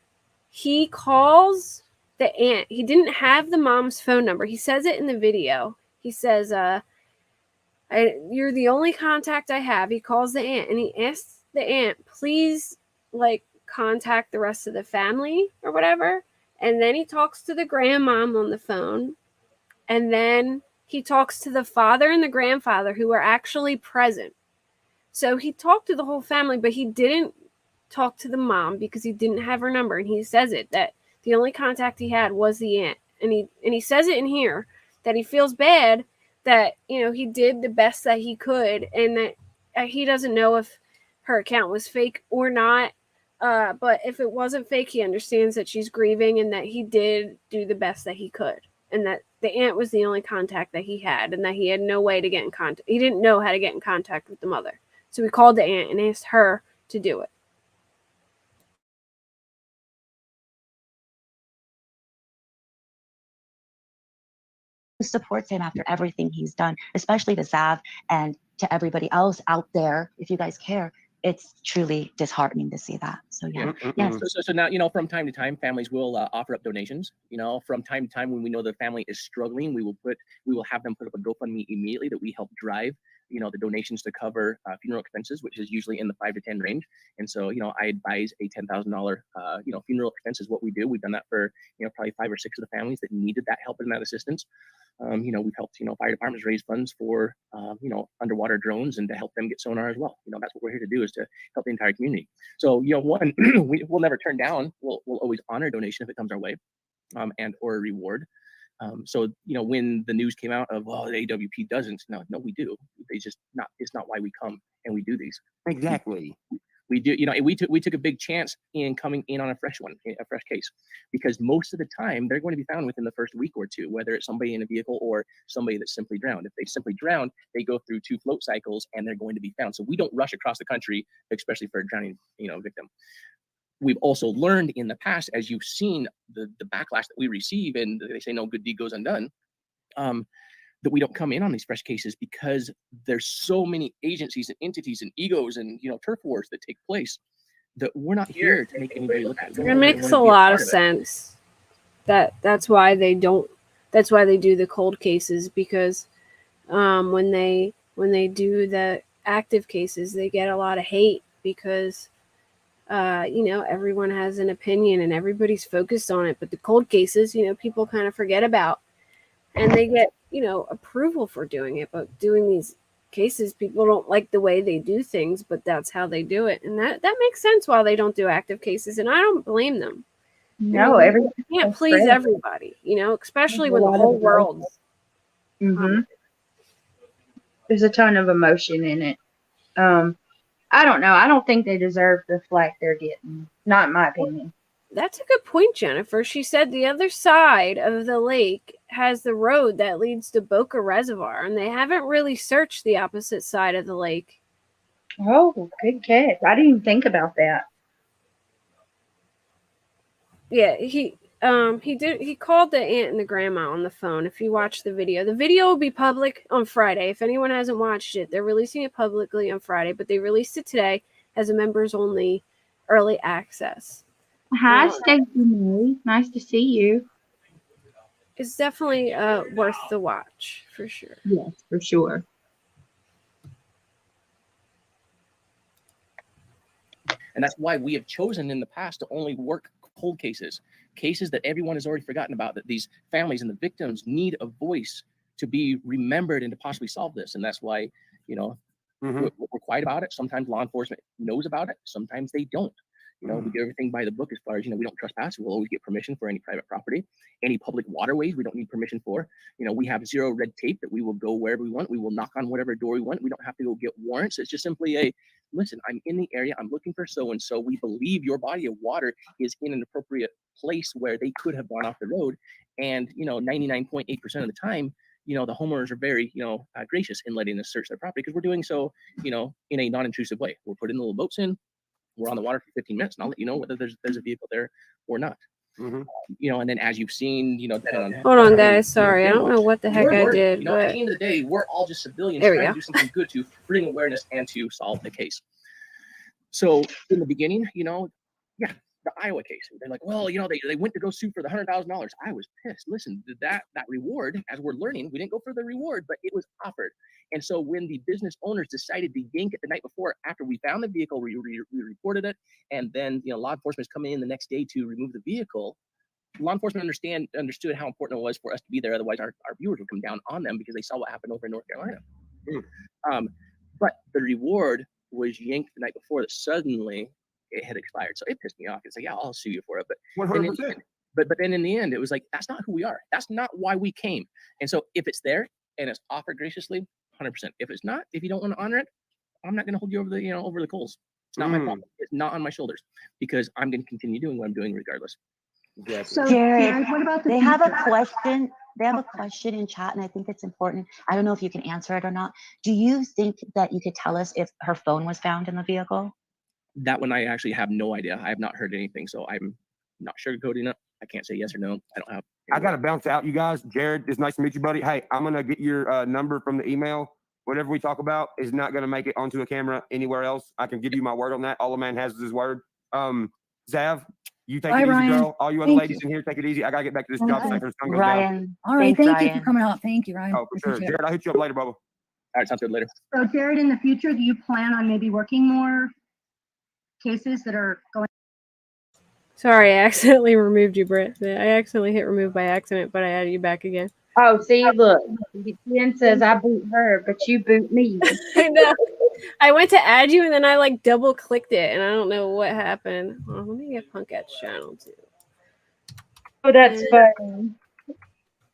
A: he calls the aunt. He didn't have the mom's phone number. He says it in the video. He says, you're the only contact I have. He calls the aunt and he asks the aunt, please, like, contact the rest of the family or whatever. And then he talks to the grandmom on the phone. And then he talks to the father and the grandfather who were actually present. So he talked to the whole family, but he didn't talk to the mom because he didn't have her number. And he says it that the only contact he had was the aunt. And he says it in here that he feels bad that, you know, he did the best that he could and that he doesn't know if her account was fake or not. But if it wasn't fake, he understands that she's grieving and that he did do the best that he could. And that the aunt was the only contact that he had and that he had no way to get in contact. He didn't know how to get in contact with the mother. So he called the aunt and asked her to do it.
H: Supports him after everything he's done, especially to Sav and to everybody else out there. If you guys care, it's truly disheartening to see that. So yeah, yes.
F: So now, you know, from time to time, families will offer up donations. You know, from time to time, when we know the family is struggling, we will have them put up a GoFundMe immediately that we help drive, you know, the donations to cover funeral expenses, which is usually in the 5 to 10 range. And so, you know, I advise a $10,000, you know, funeral expense is what we do. We've done that for, you know, probably 5 or 6 of the families that needed that help and that assistance. You know, we've helped, you know, fire departments raise funds for, you know, underwater drones and to help them get sonar as well. You know, that's what we're here to do, is to help the entire community. So, you know, one, we'll never turn down. We'll always honor a donation if it comes our way, and or a reward. So, you know, when the news came out of, oh, the AWP doesn't, no, we do. It's not why we come and we do these.
G: Exactly.
F: We do, you know, we took a big chance in coming in on a fresh case, because most of the time they're going to be found within the first week or two, whether it's somebody in a vehicle or somebody that simply drowned. If they simply drowned, they go through 2 float cycles and they're going to be found. So we don't rush across the country, especially for a drowning, you know, victim. We've also learned in the past, as you've seen the backlash that we receive, and they say no good deed goes undone, that we don't come in on these fresh cases because there's so many agencies and entities and egos and, you know, turf wars that take place that we're not here to make anybody look at.
A: It makes a lot of sense. That's why they do the cold cases, because when they do the active cases, they get a lot of hate because you know, everyone has an opinion and everybody's focused on it. But the cold cases, you know, people kind of forget about, and they get, you know, approval for doing it. But doing these cases, people don't like the way they do things, but that's how they do it. And that makes sense why they don't do active cases. And I don't blame them.
B: No,
A: I mean,
B: everything
A: you can't please everybody, you know, especially when the whole world.
B: There's a ton of emotion in it. I don't know. I don't think they deserve the flack they're getting. Not in my opinion.
A: That's a good point, Jennifer. She said the other side of the lake has the road that leads to Boca Reservoir, and they haven't really searched the opposite side of the lake.
B: Oh, good catch. I didn't even think about that.
A: Yeah, he called the aunt and the grandma on the phone. If you watch the video will be public on Friday. If anyone hasn't watched it, they're releasing it publicly on Friday, but they released it today as a members only early access.
B: Hi, Stacey May. Nice to see you.
A: It's definitely worth the watch for sure.
B: Yes, for sure.
F: And that's why we have chosen in the past to only work cold cases, cases that everyone has already forgotten about, that these families and the victims need a voice to be remembered and to possibly solve this. And that's why, you know, we're quiet about it. Sometimes law enforcement knows about it. Sometimes they don't. You know, we do everything by the book as far as, you know, we don't trespass. We'll always get permission for any private property, any public waterways we don't need permission for. You know, we have zero red tape that we will go wherever we want. We will knock on whatever door we want. We don't have to go get warrants. It's just simply a, listen, I'm in the area. I'm looking for so-and-so. We believe your body of water is in an appropriate place where they could have gone off the road. And, you know, 99.8% of the time, you know, the homeowners are very, you know, gracious in letting us search their property because we're doing so, you know, in a non-intrusive way. We're putting the little boats in. We're on the water for 15 minutes, and I'll let you know whether there's a vehicle there or not. You know, and then as you've seen, you know,
A: Hold on, guys. Sorry, I don't know what the heck I
F: we're-
A: did,
F: you know, at
A: but
F: the end of the day, we're all just civilians
A: There we
F: trying
A: go.
F: to do something good to bring awareness and to solve the case. So in the beginning, you know, yeah, the Iowa case, they're like, well, you know, they went to go sue for the $100,000. I was pissed. Listen, that reward, as we're learning, we didn't go for the reward, but it was offered. And so when the business owners decided to yank it the night before, after we found the vehicle, we reported it, and then, you know, law enforcement is coming in the next day to remove the vehicle. Law enforcement understood how important it was for us to be there. Otherwise, our viewers would come down on them because they saw what happened over in North Carolina. But the reward was yanked the night before that suddenly it had expired. So it pissed me off. It's like, yeah, I'll sue you for it. But
G: 100%.
F: But then in the end, it was like, that's not who we are. That's not why we came. And so if it's there and it's offered graciously, 100%. If it's not, if you don't want to honor it, I'm not going to hold you over the, you know, over the coals. It's not my problem. It's not on my shoulders because I'm going to continue doing what I'm doing regardless.
I: So,
H: Jared,
I: Jared, what about the
H: they have a
I: future?
H: question. They have a question in chat, and I think it's important. I don't know if you can answer it or not. Do you think that you could tell us if her phone was found in the vehicle?
F: That one I actually have no idea. I have not heard anything, so I'm not sugarcoating it. I can't say yes or no. I don't have.
G: I got to bounce out, you guys. Jared, it's nice to meet you, buddy. Hey, I'm going to get your number from the email. Whatever we talk about is not going to make it onto a camera anywhere else. I can give you my word on that. All a man has is his word. Zav, you take
E: Bye,
G: it easy,
E: Ryan.
G: girl. All you other
E: Thank
G: ladies
E: you.
G: in here, take it easy. I got to get back to this
E: Okay.
G: job site. The sun goes down.
H: Ryan.
E: All right.
H: Thanks,
E: Thank you
H: Ryan.
E: for coming out. Thank you, Ryan.
G: Oh, for sure.
E: Appreciate it.
G: Jared, I'll hit you up later, Bubba.
F: All right, sounds good. Later.
I: So, Jared, in the future, do you plan on maybe working more cases that are going?
A: sorry, I accidentally removed you, Britt. I accidentally hit remove by accident, but I added you back again.
B: Oh, see, look. Jen says I boot her, but you boot me.
A: I know. I went to add you and then I like double clicked it and I don't know what happened. Well, let me get Punket's channel too.
B: Oh, that's funny.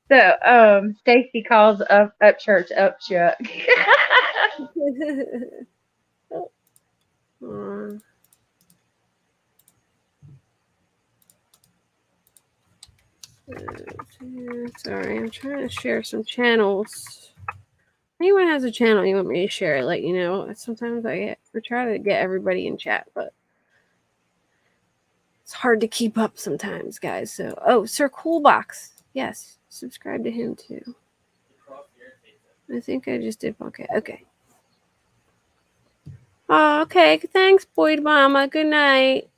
B: So, Stacy calls up church up Chuck.
A: Sorry, I'm trying to share some channels. If anyone has a channel you want me to share, let you know. Sometimes I try to get everybody in chat, but it's hard to keep up sometimes, guys. So, oh, Sir Coolbox. Yes, subscribe to him too. I think I just did. Okay. Oh, okay. Thanks, Boyd Mama. Good night.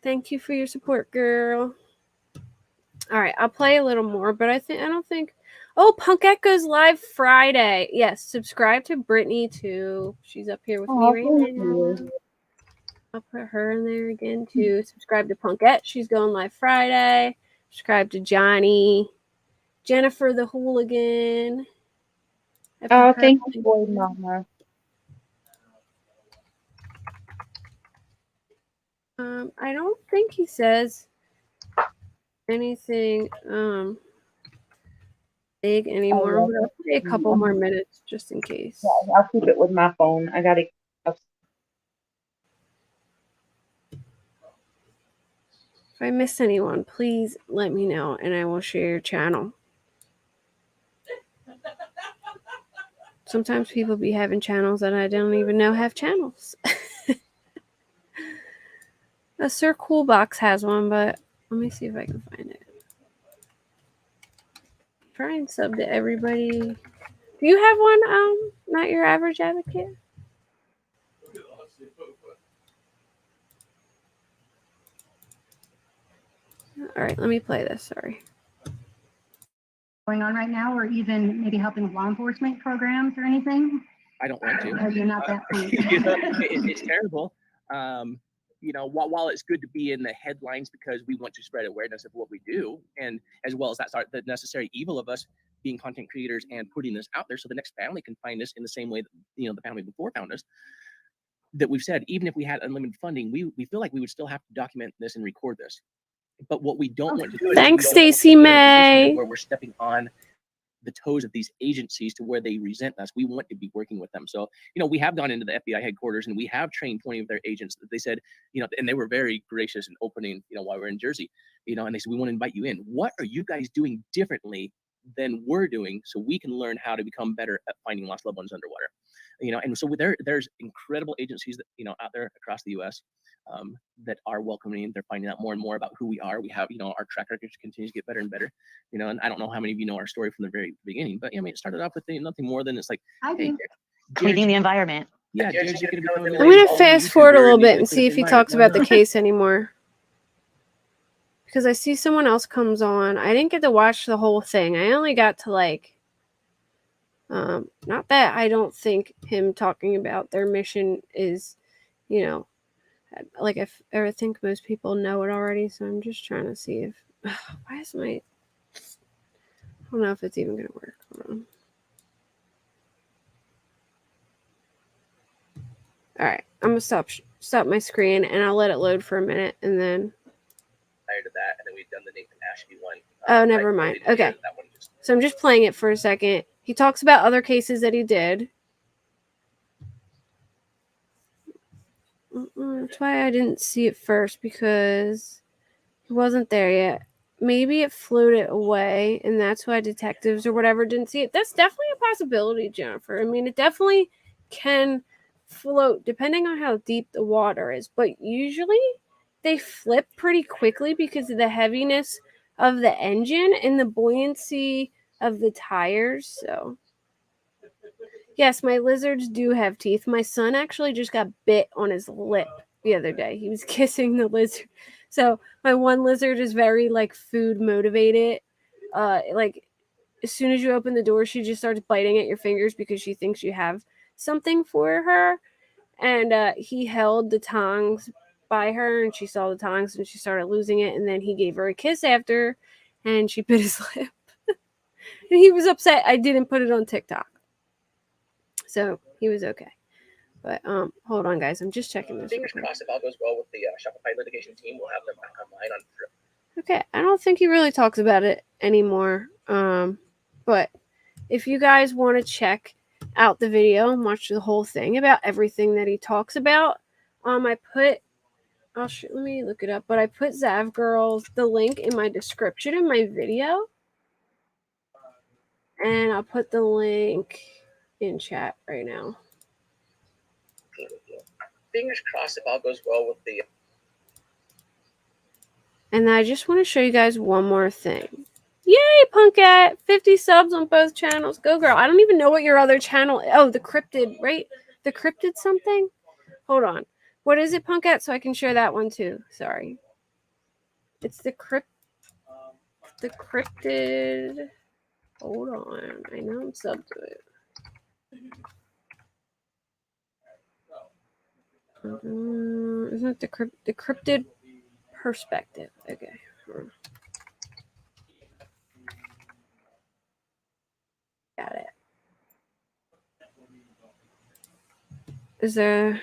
A: Thank you for your support, girl. All right, I'll play a little more, but I don't think. Oh, Punkette goes live Friday. Yes, subscribe to Brittany too. She's up here with me right now. I'll put her in there again too. Subscribe to Punkette. She's going live Friday. Subscribe to Johnny, Jennifer the Hooligan.
B: Oh, thank you, boy, Mama.
A: I don't think he says anything big anymore.
B: Oh,
A: But I'll play a couple more minutes just in case.
B: Yeah, I'll keep it with my phone. I gotta.
A: If I miss anyone, please let me know and I will share your channel. Sometimes people be having channels that I don't even know have channels. Sir Coolbox has one, but let me see if I can find it. Try and sub to everybody. Do you have one, Not Your Average Advocate? All right, let me play this. Sorry.
I: Going on right now, or even maybe helping with law enforcement programs or anything?
F: I don't want to.
I: Or you're not that point?
F: It's terrible. While it's good to be in the headlines because we want to spread awareness of what we do, and as well as that's the necessary evil of us being content creators and putting this out there so the next family can find us in the same way that the family before found us. That we've said, even if we had unlimited funding, we feel like we would still have to document this and record this. But what we don't want to do is
A: Thanks,
F: we don't want to
A: Stacey
F: put in a position
A: May.
F: where we're stepping on the toes of these agencies to where they resent us. We want to be working with them. So, we have gone into the FBI headquarters and we have trained 20 of their agents that they said, and they were very gracious in opening, while we're in Jersey, and they said, we want to invite you in. What are you guys doing differently than we're doing so we can learn how to become better at finding lost loved ones underwater? And so there's incredible agencies that, out there across the US that are welcoming. They're finding out more and more about who we are. We have, our track record continues to get better and better, and I don't know how many of you know our story from the very beginning, but it started off with nothing more than it's like,
I: I
F: hey,
I: do.
H: Cleaning the environment.
F: yeah, Jared's gonna become
A: I'm going to fast forward a little bit and see if he talks about the case anymore. Because I see someone else comes on. I didn't get to watch the whole thing. I only got to not that I don't think him talking about their mission is, I think most people know it already. So I'm just trying to see if, why is my, I don't know if it's even going to work. Hold on. All right, I'm going to stop my screen and I'll let it load for a minute and then.
F: Prior to that, and then we've done the Nathan Ashby one.
A: Oh, never mind. Okay. So I'm just playing it for a second. He talks about other cases that he did. That's why I didn't see it first, because he wasn't there yet. Maybe it floated away, and that's why detectives or whatever didn't see it. That's definitely a possibility, Jennifer. I mean, it definitely can float depending on how deep the water is, but usually they flip pretty quickly because of the heaviness of the engine and the buoyancy of the tires. So yes, my lizards do have teeth. My son actually just got bit on his lip the other day. He was kissing the lizard. So my one lizard is very food motivated. As soon as you open the door, she just starts biting at your fingers because she thinks you have something for her. And he held the tongs by her, and she saw the tongs and she started losing it. And then he gave her a kiss after, and she bit his lip. And he was upset I didn't put it on TikTok. So he was okay. But hold on, guys. I'm just checking this.
F: Fingers crossed if all goes well with the Shopify litigation team, we'll have them back online on.
A: Okay, I don't think he really talks about it anymore. But if you guys want to check out the video and watch the whole thing about everything that he talks about, let me look it up. But I put Zav Girls, the link in my description in my video. And I'll put the link in chat right now.
F: Fingers crossed if all goes well with the.
A: And I just want to show you guys one more thing. Yay, Punkat! 50 subs on both channels. Go, girl. I don't even know what your other channel is. Oh, the Cryptid, right? The Cryptid something? Hold on. What is it, Punkat? So I can share that one too. Sorry. It's the Cryptid. Hold on. I know I'm subbed to it. Isn't it the Cryptid Perspective? Okay. Got it. Is there?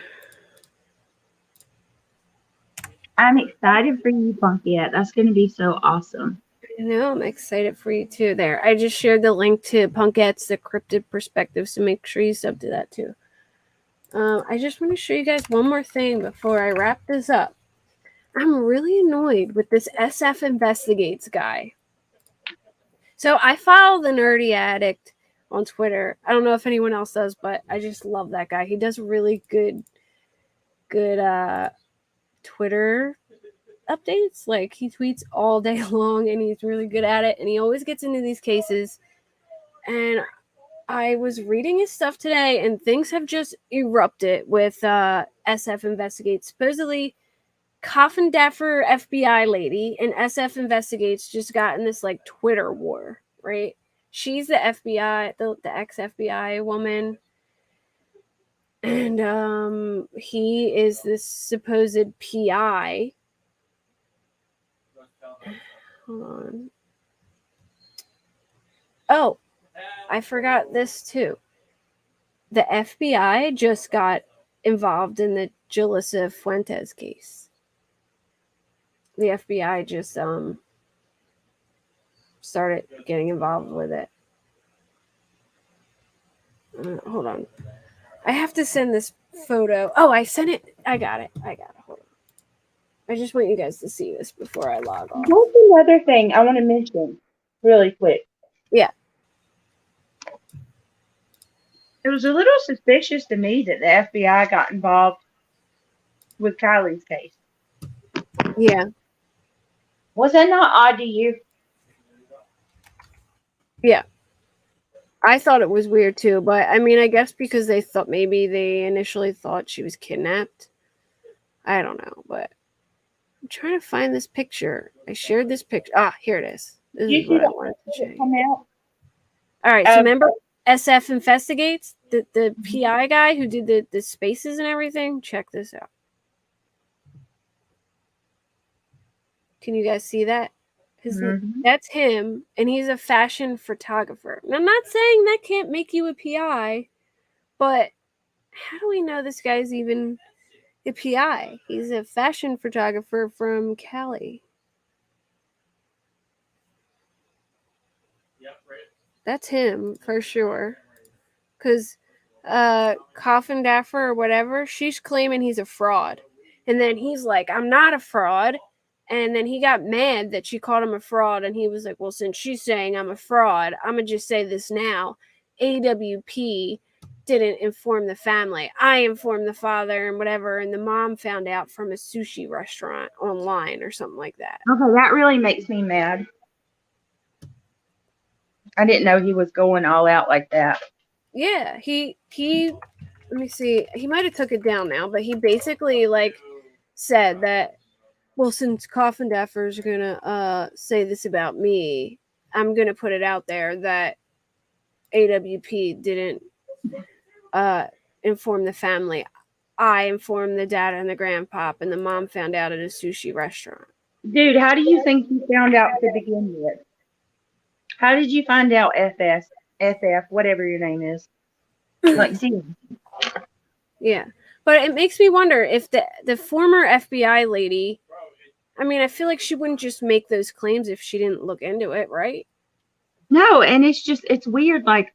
B: I'm excited for you, Punket. That's going to be so awesome.
A: I know, I'm excited for you too. There, I just shared the link to Punket's The Cryptid Perspective, so make sure you sub to that too. I just want to show you guys one more thing before I wrap this up. I'm really annoyed with this SF Investigates guy. So I follow the Nerdy Addict on Twitter. I don't know if anyone else does, but I just love that guy. He does really good Twitter updates. Like, he tweets all day long and he's really good at it, and he always gets into these cases. And I was reading his stuff today, and things have just erupted with SF Investigates. Supposedly, Coffin Daffer FBI lady and SF Investigates just got in this like Twitter war, right? She's the FBI, the ex-FBI woman, and he is this supposed PI. Hold on. Oh, I forgot this too. The FBI just got involved in the Julissa Fuentes case. The FBI just started getting involved with it. Hold on. I have to send this photo. Oh, I sent it. I got it. Hold on. I just want you guys to see this before I log off.
B: What's another thing I want to mention really quick?
A: Yeah.
B: It was a little suspicious to me that the FBI got involved with Kylie's case.
A: Yeah.
B: Was that not odd to you?
A: Yeah. I thought it was weird too, but I mean, I guess because maybe they initially thought she was kidnapped. I don't know, but I'm trying to find this picture. I shared this picture. Ah, here it is. This
B: You
A: is
B: see
A: what I
B: that
A: wanted to show you.
B: come out?
A: All right, so remember SF Investigates, the PI guy who did the spaces and everything? Check this out. Can you guys see that? That's him, and he's a fashion photographer. And I'm not saying that can't make you a PI, but how do we know this guy's even a PI? He's a fashion photographer from Cali. That's him for sure. Because Coffin Daffer or whatever, she's claiming he's a fraud. And then he's like, I'm not a fraud. And then he got mad that she called him a fraud. And he was like, well, since she's saying I'm a fraud, I'm going to just say this now. AWP didn't inform the family. I informed the father and whatever. And the mom found out from a sushi restaurant online or something like that.
B: Okay, that really makes me mad. I didn't know he was going all out like that.
A: Yeah, he let me see. He might have took it down now, but he basically like said that, well, since Coffin Daffer's gonna say this about me, I'm gonna put it out there that AWP didn't inform the family. I informed the dad and the grandpop, and the mom found out at a sushi restaurant.
B: Dude, how do you think you found out to begin with? How did you find out FF, whatever your name is? Like, see.
A: Yeah. But it makes me wonder if the former FBI lady, I mean, I feel like she wouldn't just make those claims if she didn't look into it, right?
B: No, and it's weird, like,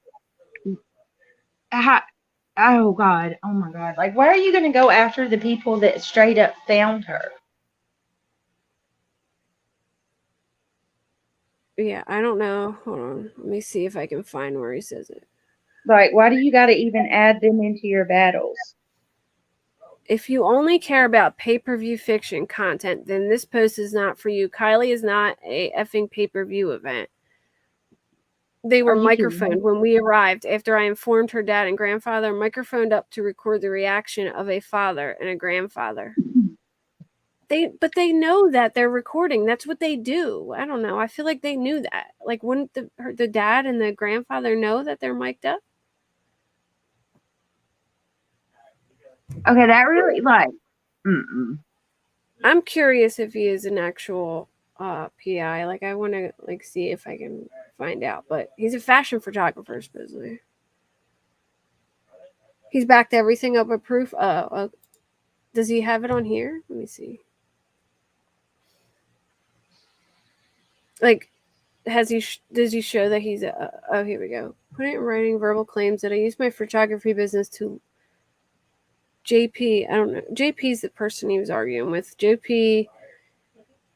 B: oh God, oh my God. Like, why are you going to go after the people that straight up found her?
A: Yeah, I don't know. Hold on. Let me see if I can find where he says it.
B: Like, why do you got to even add them into your battles?
A: If you only care about pay-per-view fiction content, then this post is not for you. Kylie is not a effing pay-per-view event. They were microphoned when we arrived. After I informed her dad and grandfather, microphoned up to record the reaction of a father and a grandfather. But they know that they're recording. That's what they do. I don't know. I feel like they knew that. Like, wouldn't the dad and the grandfather know that they're mic'd up?
B: Okay, that really, like,
A: I'm curious if he is an actual PI. Like, I want to like see if I can find out. But he's a fashion photographer, supposedly. He's backed everything up with proof. Does he have it on here? Let me see. Like, does he show that he's oh, here we go. Put it in writing, verbal claims that I use my photography business to JP. I don't know. JP's the person he was arguing with. JP,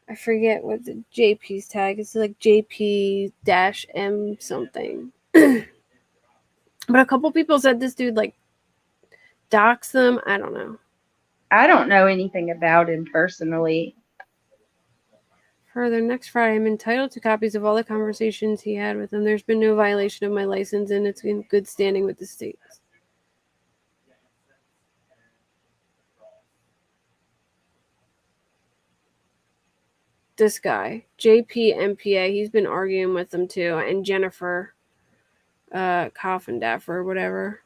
A: I forget what the JP's tag is. Like JP-M something. But a couple people said this dude like doxed them. I don't know.
B: I don't know anything about him personally.
A: Further, next Friday, I'm entitled to copies of all the conversations he had with them. There's been no violation of my license, and it's in good standing with the states. This guy, JPMPA, he's been arguing with them too, and Jennifer Coffindaffer or whatever.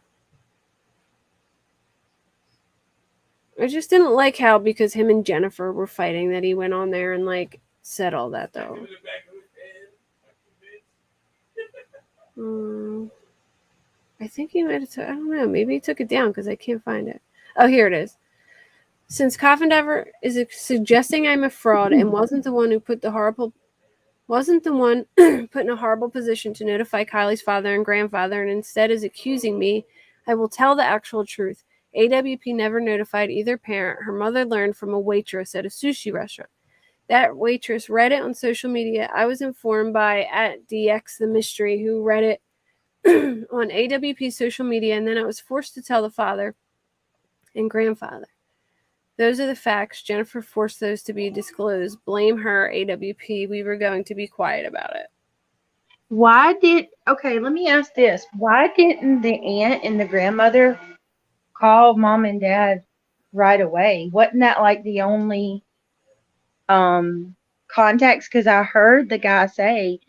A: I just didn't like how, because him and Jennifer were fighting, that he went on there and like said all that though. I think he might have. I don't know. Maybe he took it down because I can't find it. Oh, here it is. Since Coffindaffer is suggesting I'm a fraud and wasn't the one who put in a horrible position to notify Kylie's father and grandfather, and instead is accusing me, I will tell the actual truth. AWP never notified either parent. Her mother learned from a waitress at a sushi restaurant. That waitress read it on social media. I was informed by @DX the Mystery, who read it on AWP's social media, and then I was forced to tell the father and grandfather. Those are the facts. Jennifer forced those to be disclosed. Blame her, AWP. We were going to be quiet about it.
B: Okay, let me ask this. Why didn't the aunt and the grandmother call mom and dad right away? Wasn't that like the only contacts? Because I heard the guy say,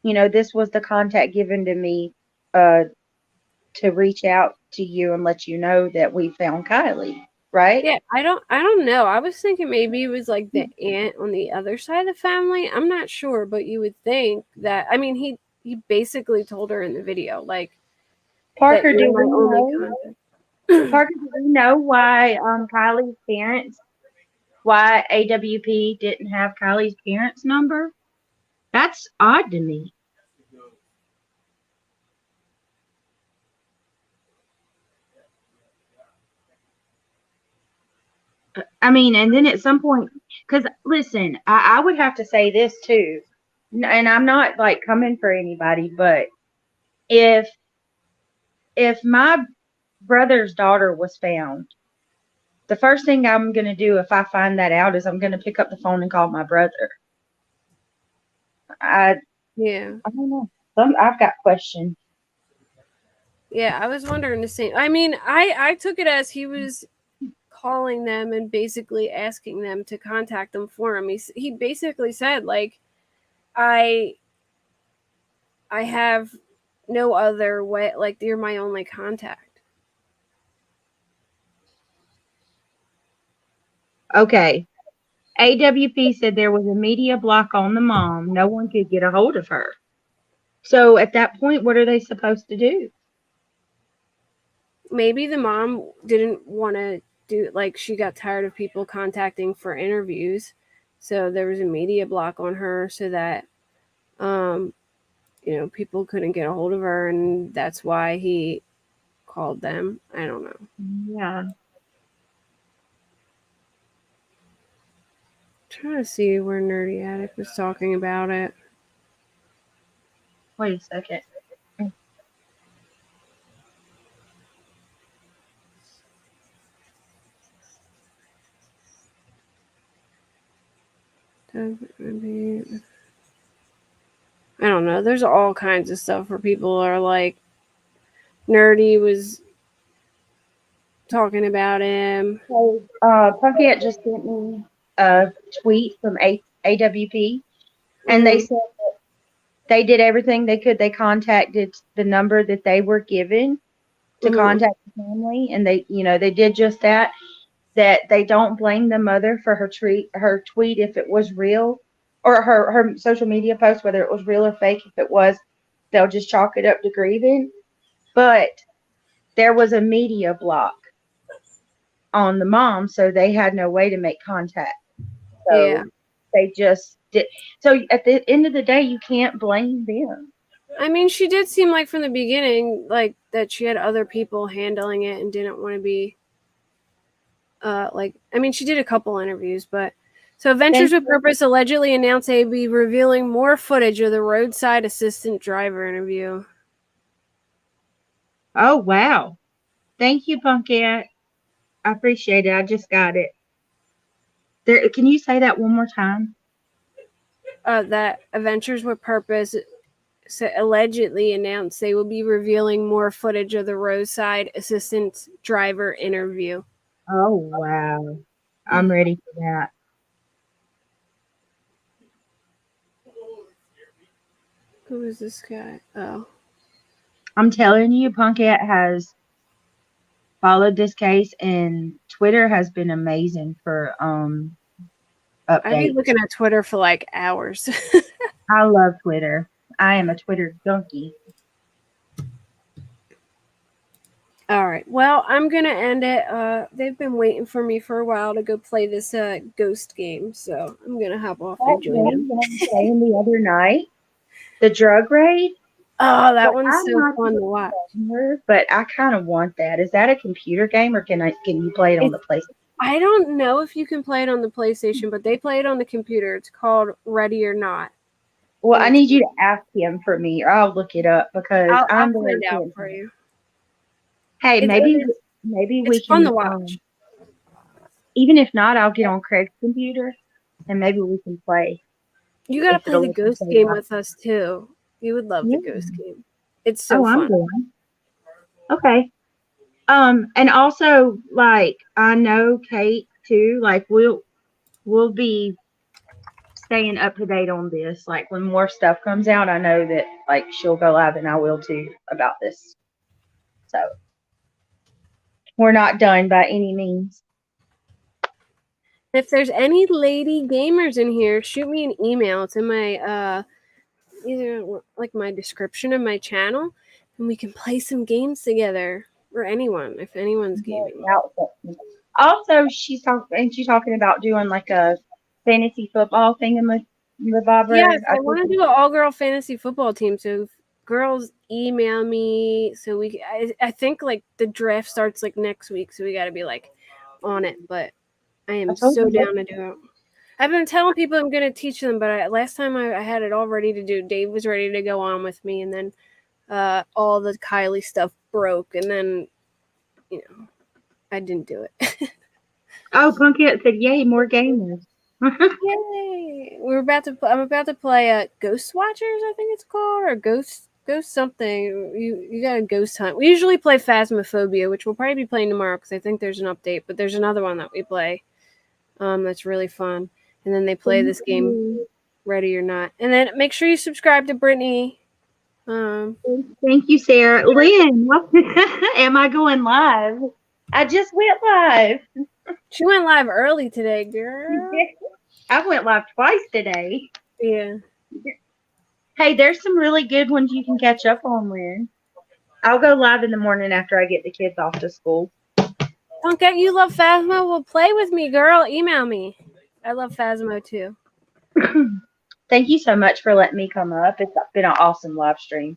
B: this was the contact given to me to reach out to you and let you know that we found Kylie, right?
A: Yeah, I don't know. I was thinking maybe it was like the aunt on the other side of the family. I'm not sure, but you would think that. I mean, he basically told her in the video, like,
B: Parker,
A: that
B: do
A: you're
B: we
A: my only
B: know?
A: contact.
B: Parker, do we know why Kylie's parents, why AWP didn't have Kylie's parents' number? That's odd to me. I mean, and then at some point, because listen, I would have to say this too, and I'm not like coming for anybody, but if my brother's daughter was found, the first thing I'm going to do if I find that out is I'm going to pick up the phone and call my brother.
A: Yeah.
B: I don't know. I've got questions.
A: Yeah, I was wondering the same. I mean, I took it as he was calling them and basically asking them to contact them for him. He basically said, like, I have no other way, like, you're my only contact.
B: Okay. AWP said there was a media block on the mom. No one could get a hold of her. So at that point, what are they supposed to do?
A: Maybe the mom didn't want to do, like, she got tired of people contacting for interviews. So there was a media block on her so that, people couldn't get a hold of her, and that's why he called them. I don't know.
B: Yeah.
A: Trying to see where Nerdy Attic was talking about it.
B: Wait a second.
A: I don't know. There's all kinds of stuff where people are like, Nerdy was talking about him.
B: So, Punkette just sent me a tweet from AWP, and they said that they did everything they could. They contacted the number that they were given to contact the family, and they did just that. That they don't blame the mother for her tweet if it was real, or her social media post, whether it was real or fake. If it was, they'll just chalk it up to grieving. But there was a media block on the mom, so they had no way to make contact. So
A: Yeah.
B: they just did. So at the end of the day, you can't blame them.
A: I mean, she did seem like from the beginning, like, that she had other people handling it and didn't want to be, she did a couple interviews, but so Ventures with Purpose allegedly announced they'd be revealing more footage of the roadside assistant driver interview.
B: Oh, wow. Thank you, Punkette. I appreciate it. I just got it. There, can you say that one more time?
A: That Adventures with Purpose allegedly announced they will be revealing more footage of the roadside assistance driver interview.
B: Oh, wow. I'm ready for that.
A: Who is this guy? Oh.
B: I'm telling you, Punkette has followed this case, and Twitter has been amazing for
A: I've been
B: updates.
A: looking at Twitter for like hours.
B: I love Twitter. I am a Twitter junkie.
A: All right. Well, I'm going to end it. They've been waiting for me for a while to go play this ghost game, so I'm going to hop off
B: That
A: and join
B: game
A: them.
B: that I was playing the other night, the drug raid.
A: Oh, that
B: But
A: one's
B: I'm
A: so
B: not
A: fun
B: a
A: to watch.
B: gamer, but I kind of want that. Is that a computer game, or can you play it on the PlayStation?
A: I don't know if you can play it on the PlayStation, but they play it on the computer. It's called Ready or Not.
B: Well, I need you to ask him for me, or I'll look it up because
A: I'll
B: I'm
A: find
B: very
A: out
B: keen.
A: for you.
B: Hey,
A: It
B: maybe
A: is.
B: we
A: It's
B: can.
A: fun to watch.
B: Even if not, I'll get on Craig's computer, and maybe we can play.
A: You got to
B: if
A: play
B: it'll
A: the
B: let you
A: ghost
B: play
A: game
B: that.
A: with us too. You would love
B: Yeah.
A: the ghost game. It's so
B: Oh, I'm
A: fun.
B: going. Okay. And also, like, I know Kate too. Like, we'll be staying up to date on this. Like, when more stuff comes out, I know that like she'll go live, and I will too about this. So we're not done by any means.
A: If there's any lady gamers in here, shoot me an email. It's in my either like my description of my channel, and we can play some games together. Or anyone, if anyone's gaming.
B: Also, she's talking about doing like a fantasy football thing in the
A: Yes, I want to do an all-girl fantasy football team. So if girls email me, so I think like the draft starts like next week, so we got to be like on it. But I am so down to do it. I've been telling people I'm going to teach them, but last time I had it all ready to do. Dave was ready to go on with me, and then all the Kylie stuff broke, and then I didn't do it.
B: Oh, Punkette said, "Yay, more gamers!"
A: Yay! I'm about to play Ghost Watchers, I think it's called, or Ghost something. You got a ghost hunt. We usually play Phasmophobia, which we'll probably be playing tomorrow because I think there's an update. But there's another one that we play. That's really fun. And then they play this game, Ready or Not. And then make sure you subscribe to Brittany.
B: Thank you, Sarah. Lynn, am I going live? I just went live.
A: She went live early today, girl.
B: I went live twice today.
A: Yeah.
B: Hey, there's some really good ones you can catch up on, Lynn. I'll go live in the morning after I get the kids off to school.
A: Punkette, you love Phasmo? Well, play with me, girl. Email me. I love Phasmo too.
B: Thank you so much for letting me come up. It's been an awesome live stream.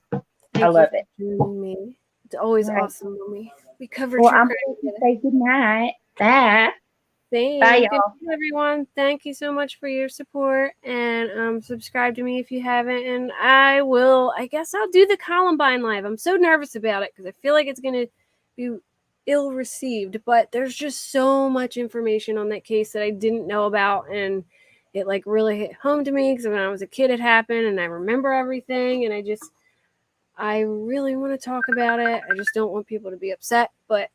B: I love it.
A: Me. It's always
B: Right.
A: awesome when we cover
B: Well,
A: true
B: I'm
A: crime
B: going to
A: together.
B: say good night. Bye.
A: Thanks.
B: Bye,
A: Good
B: y'all.
A: night, everyone. Thank you so much for your support, and subscribe to me if you haven't. And I guess I'll do the Columbine live. I'm so nervous about it because I feel like it's gonna be ill received, but there's just so much information on that case that I didn't know about, and it like really hit home to me because when I was a kid it happened, and I remember everything, and I really want to talk about it. I just don't want people to be upset, but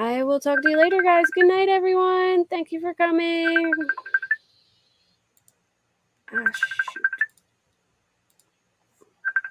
A: I will talk to you later, guys. Good night, everyone. Thank you for coming. Ah,